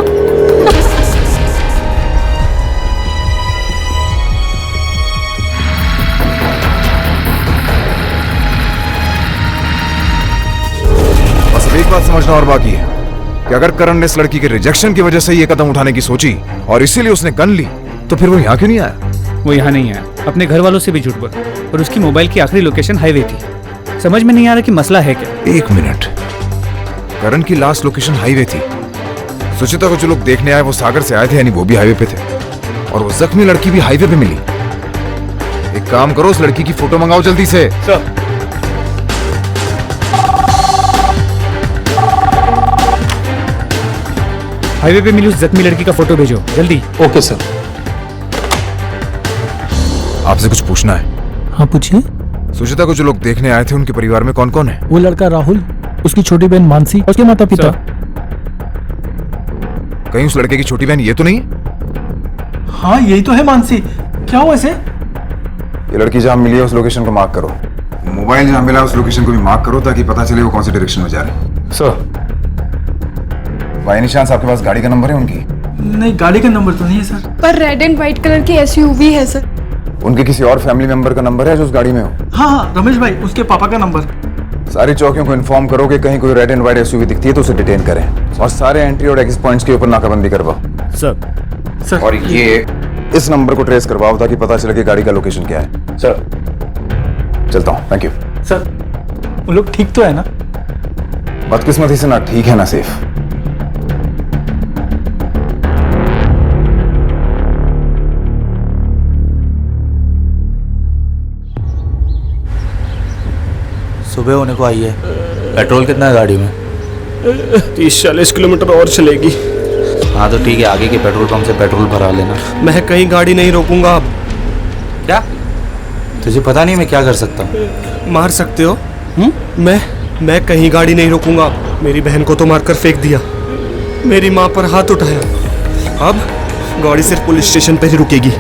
बस एक बात समझना और बाकी है कि अगर करण ने इस लड़की के रिजेक्शन की वजह से ये कदम उठाने की सोची और इसीलिए उसने गन ली, तो फिर वो यहाँ क्यों नहीं आया? वो यहाँ नहीं आया, अपने घर वालों से भी झूठ बोला और उसकी मोबाइल की आखिरी लोकेशन हाईवे थी। समझ में नहीं आ रहा कि मसला है क्या। 1 मिनट, करण की लास्ट लोकेशन हाईवे थी। सुचिता को जो लोग देखने आए वो सागर से आए थे, यानी वो भी हाईवे पे थे, और वो जख्मी लड़की भी हाईवे पे मिली। एक काम करो, उस लड़की की फोटो मंगाओ जल्दी से। सर। हाईवे पे मिली उस जख्मी लड़की का फोटो भेजो जल्दी। Okay sir. आपसे कुछ पूछना है। हाँ पूछिए। सुचिता को जो लोग देखने आए थे उनके परिवार में कौन कौन है? वो लड़का राहुल, उसकी छोटी बहन मानसी, उसके माता पिता। कहीं उस लड़के की छोटी बहन ये तो नहीं? हाँ यही तो है मानसी। क्या हुआ इसे? ये लड़की जहां मिली है उस लोकेशन को मार्क करो। मोबाइल जहां मिला उस लोकेशन को भी मार्क करो ताकि पता चले वो कौन सी डायरेक्शन में जा रहे हैं। सर, बाय एनी चांस आपके पास गाड़ी का नंबर है उनकी? नहीं, गाड़ी का नंबर तो नहीं है सर। पर रेड एंड व्हाइट कलर की एसयूवी है सर। उनके किसी और फैमिली मेंबर का नंबर है जो उस गाड़ी में हो? हाँ हाँ, रमेश भाई, उसके पापा का नंबर। सारी चौकियों को इन्फॉर्म करो कि कहीं कोई रेड एंड व्हाइट एसयूवी दिखती है तो उसे डिटेन करें और सारे एंट्री और एग्जिट पॉइंट्स के ऊपर नाकाबंदी करवाओ। सर। और ये इस नंबर को ट्रेस करवाओ ताकि पता चले कि गाड़ी का लोकेशन क्या है। सर, चलता हूँ। Thank you. सर, वो लोग ठीक तो है ना? बदकिस्मती से ना ठीक है ना सेफ। सुबह होने को आई है। पेट्रोल कितना है गाड़ी में? 30-40 किलोमीटर और चलेगी। हाँ तो ठीक है, आगे के पेट्रोल पंप से पेट्रोल भरा लेना। मैं कहीं गाड़ी नहीं रोकूंगा अब। क्या? तुझे पता नहीं मैं क्या कर सकता हूँ? मार सकते हो? मैं कहीं गाड़ी नहीं रोकूंगा अब। मेरी बहन को तो मारकर फेंक दिया, मेरी माँ पर हाथ उठाया, अब गाड़ी सिर्फ पुलिस स्टेशन पर ही रुकेगी।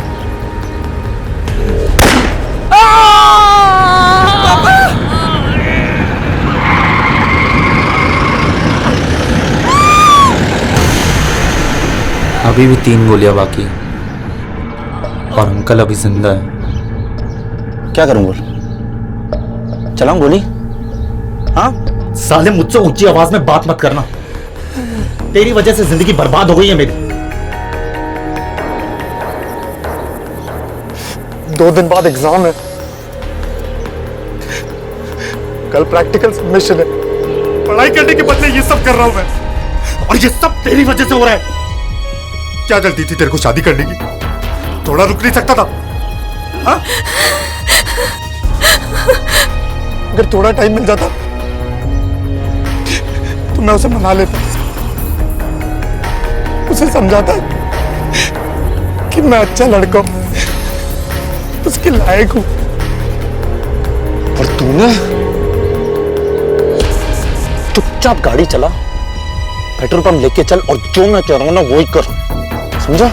अभी भी 3 गोलियां बाकी हैं और अंकल अभी जिंदा है। क्या करूं बोल? चलाऊं गोली? हाँ? साले मुझसे ऊंची आवाज में बात मत करना। तेरी वजह से जिंदगी बर्बाद हो गई है मेरी। 2 दिन बाद एग्जाम है, कल प्रैक्टिकल सबमिशन है। पढ़ाई करने के बदले ये सब कर रहा हूं मैं, और ये सब तेरी वजह से हो रहा है। क्या जल्दी थी तेरे को शादी करने की? थोड़ा रुक नहीं सकता था? हा? अगर थोड़ा टाइम मिल जाता तो मैं उसे मना लेता, उसे समझाता कि मैं अच्छा लड़का हूं, उसके लायक हूं। और तूने चुपचाप गाड़ी चला, पेट्रोल पंप लेके चल और जो मैं कह रहा हूं ना वही कर, समझा?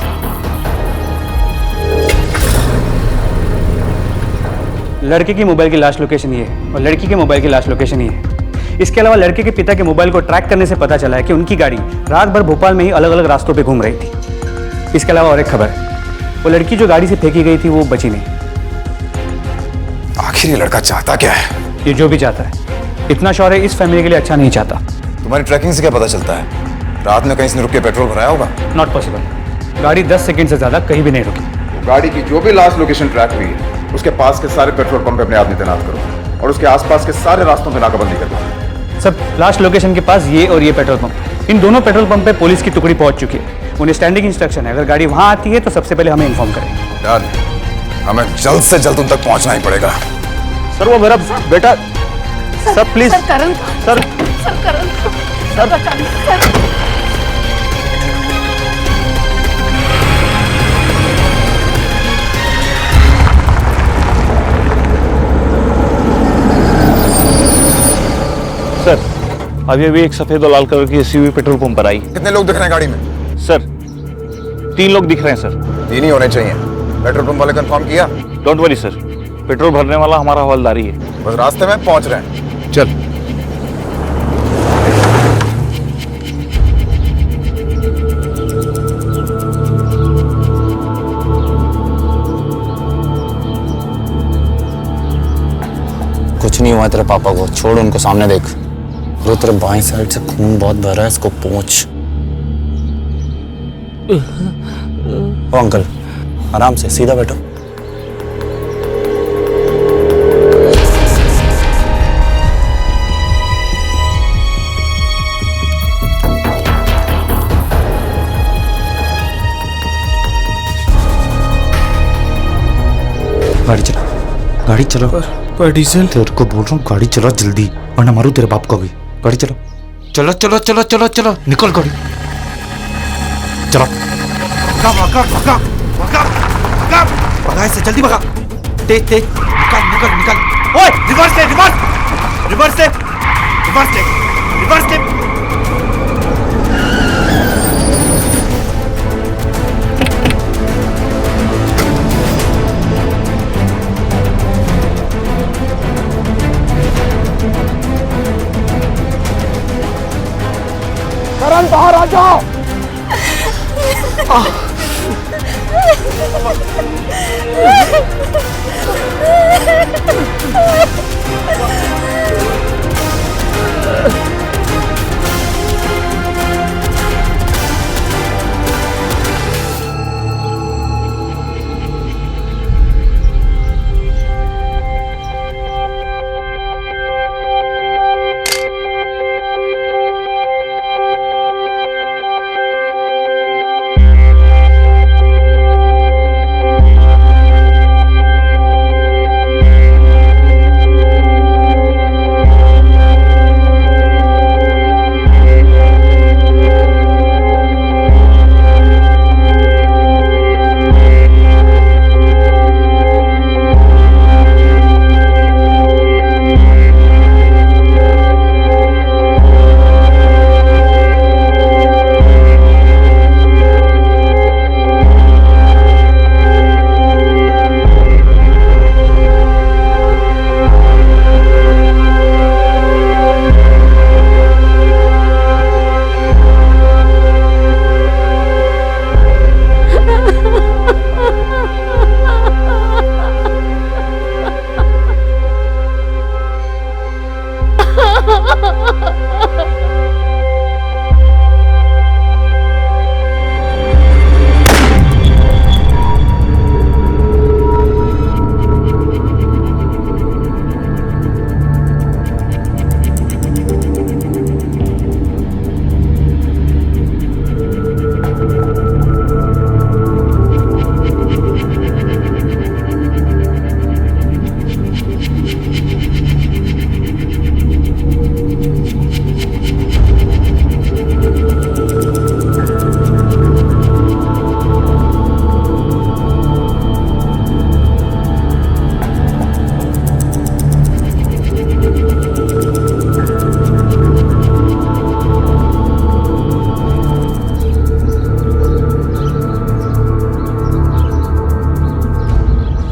लड़के की मोबाइल की लास्ट लोकेशन ये है और लड़की के मोबाइल की लास्ट लोकेशन ये है। इसके अलावा लड़के के पिता के मोबाइल को ट्रैक करने से पता चला है कि उनकी गाड़ी रात भर भोपाल में ही अलग अलग रास्तों पे घूम रही थी। इसके अलावा और एक खबर है, वो लड़की जो गाड़ी से फेंकी गई थी वो बची नहीं। आखिर ये लड़का चाहता क्या है? ये जो भी चाहता है, इतना शौर्य इस फैमिली के लिए अच्छा नहीं चाहता। तुम्हारी ट्रैकिंग से क्या पता चलता है? रात में कहीं से रुक के पेट्रोल भराया होगा? Not possible. गाड़ी 10 सेकंड से ज्यादा कहीं भी नहीं रुकी। गाड़ी की जो भी लास्ट लोकेशन ट्रैक हुई है उसके पास के सारे पेट्रोल पंप पे अपने आदमी तैनात करो और उसके आसपास के सारे रास्तों पे नाकाबंदी कर दो। सब लास्ट लोकेशन के पास ये और ये पेट्रोल पंप, इन दोनों पेट्रोल पंप पे पुलिस की टुकड़ी पहुंच चुकी है। उन्हें स्टैंडिंग इंस्ट्रक्शन है, अगर गाड़ी वहां आती है तो सबसे पहले हमें इन्फॉर्म करें। डन, हमें जल्द से जल्द उन तक पहुंचना ही पड़ेगा। सर वो मेरा बेटा, sir please, sir Karan, sir Karan, sir sir sir अभी अभी एक सफेद और लाल कलर की एसयूवी पेट्रोल पंप पर आई। कितने लोग दिख रहे हैं गाड़ी में? सर 3 लोग दिख रहे हैं सर। 3 ही होने चाहिए। पेट्रोल पंप वाले कंफर्म किया? डोंट वरी सर, पेट्रोल भरने वाला हमारा हवलदारी है। बस रास्ते में पहुंच रहे हैं। चल। कुछ नहीं हुआ तेरे पापा को, छोड़ उनको, सामने देख। वो तेरे बाएं साइड से खून बहुत भरा है, इसको पोंछ। ओ अंकल, आराम से, सीधा बैठो। गाड़ी चला, गाड़ी चलो। पर डीजल। तेरे को बोल रहा हूँ गाड़ी चला जल्दी, वरना मारू तेरे बाप को भी। गाड़ी चलो, चलो चलो चलो चलो चलो, निकल गाड़ी, चलो। भगा भगा भगा भगा भगा, भगा इससे, जल्दी भगा। तेज तेज, निकाल निकाल निकाल। ओए रिवर्स ले, रिवर्स रिवर्स ले, रिवर्स ले, रिवर्स ले। करण बाहर आ जाओ।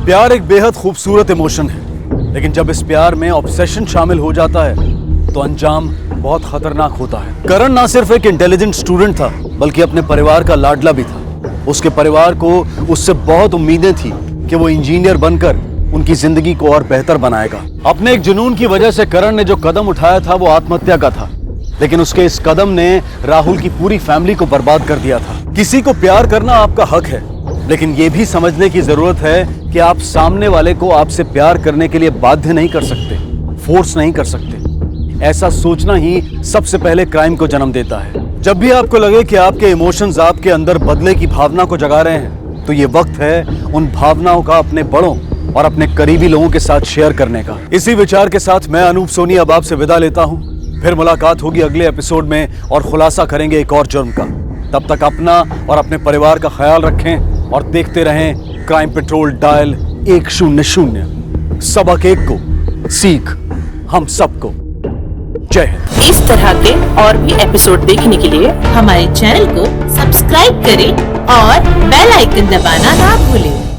प्यार एक बेहद खूबसूरत इमोशन है, लेकिन जब इस प्यार में ऑब्सेशन शामिल हो जाता है तो अंजाम बहुत खतरनाक होता है। करण ना सिर्फ एक इंटेलिजेंट स्टूडेंट था, बल्कि अपने परिवार का लाडला भी था। उसके परिवार को उससे बहुत उम्मीदें थी कि वो इंजीनियर बनकर उनकी जिंदगी को और बेहतर बनाएगा। अपने एक जुनून की वजह से करण ने जो कदम उठाया था वो आत्महत्या का था, लेकिन उसके इस कदम ने राहुल की पूरी फैमिली को बर्बाद कर दिया था। किसी को प्यार करना आपका हक है, लेकिन ये भी समझने की जरूरत है कि आप सामने वाले को आपसे प्यार करने के लिए बाध्य नहीं कर सकते, फोर्स नहीं कर सकते। ऐसा सोचना ही सबसे पहले क्राइम को जन्म देता है। जब भी आपको लगे कि आपके इमोशंस आपके अंदर बदले की भावना को जगा रहे हैं, तो ये वक्त है उन भावनाओं का अपने बड़ों और अपने करीबी लोगों के साथ शेयर करने का। इसी विचार के साथ मैं अनूप सोनी अब आपसे विदा लेता हूँ। फिर मुलाकात होगी अगले एपिसोड में और खुलासा करेंगे एक और जुर्म का। तब तक अपना और अपने परिवार का ख्याल रखें और देखते रहें क्राइम पेट्रोल डायल 100। सबक एक को, सीख हम सबको। जय हिंद। इस तरह के और भी एपिसोड देखने के लिए हमारे चैनल को सब्सक्राइब करें और बेल आइकन दबाना ना भूलें।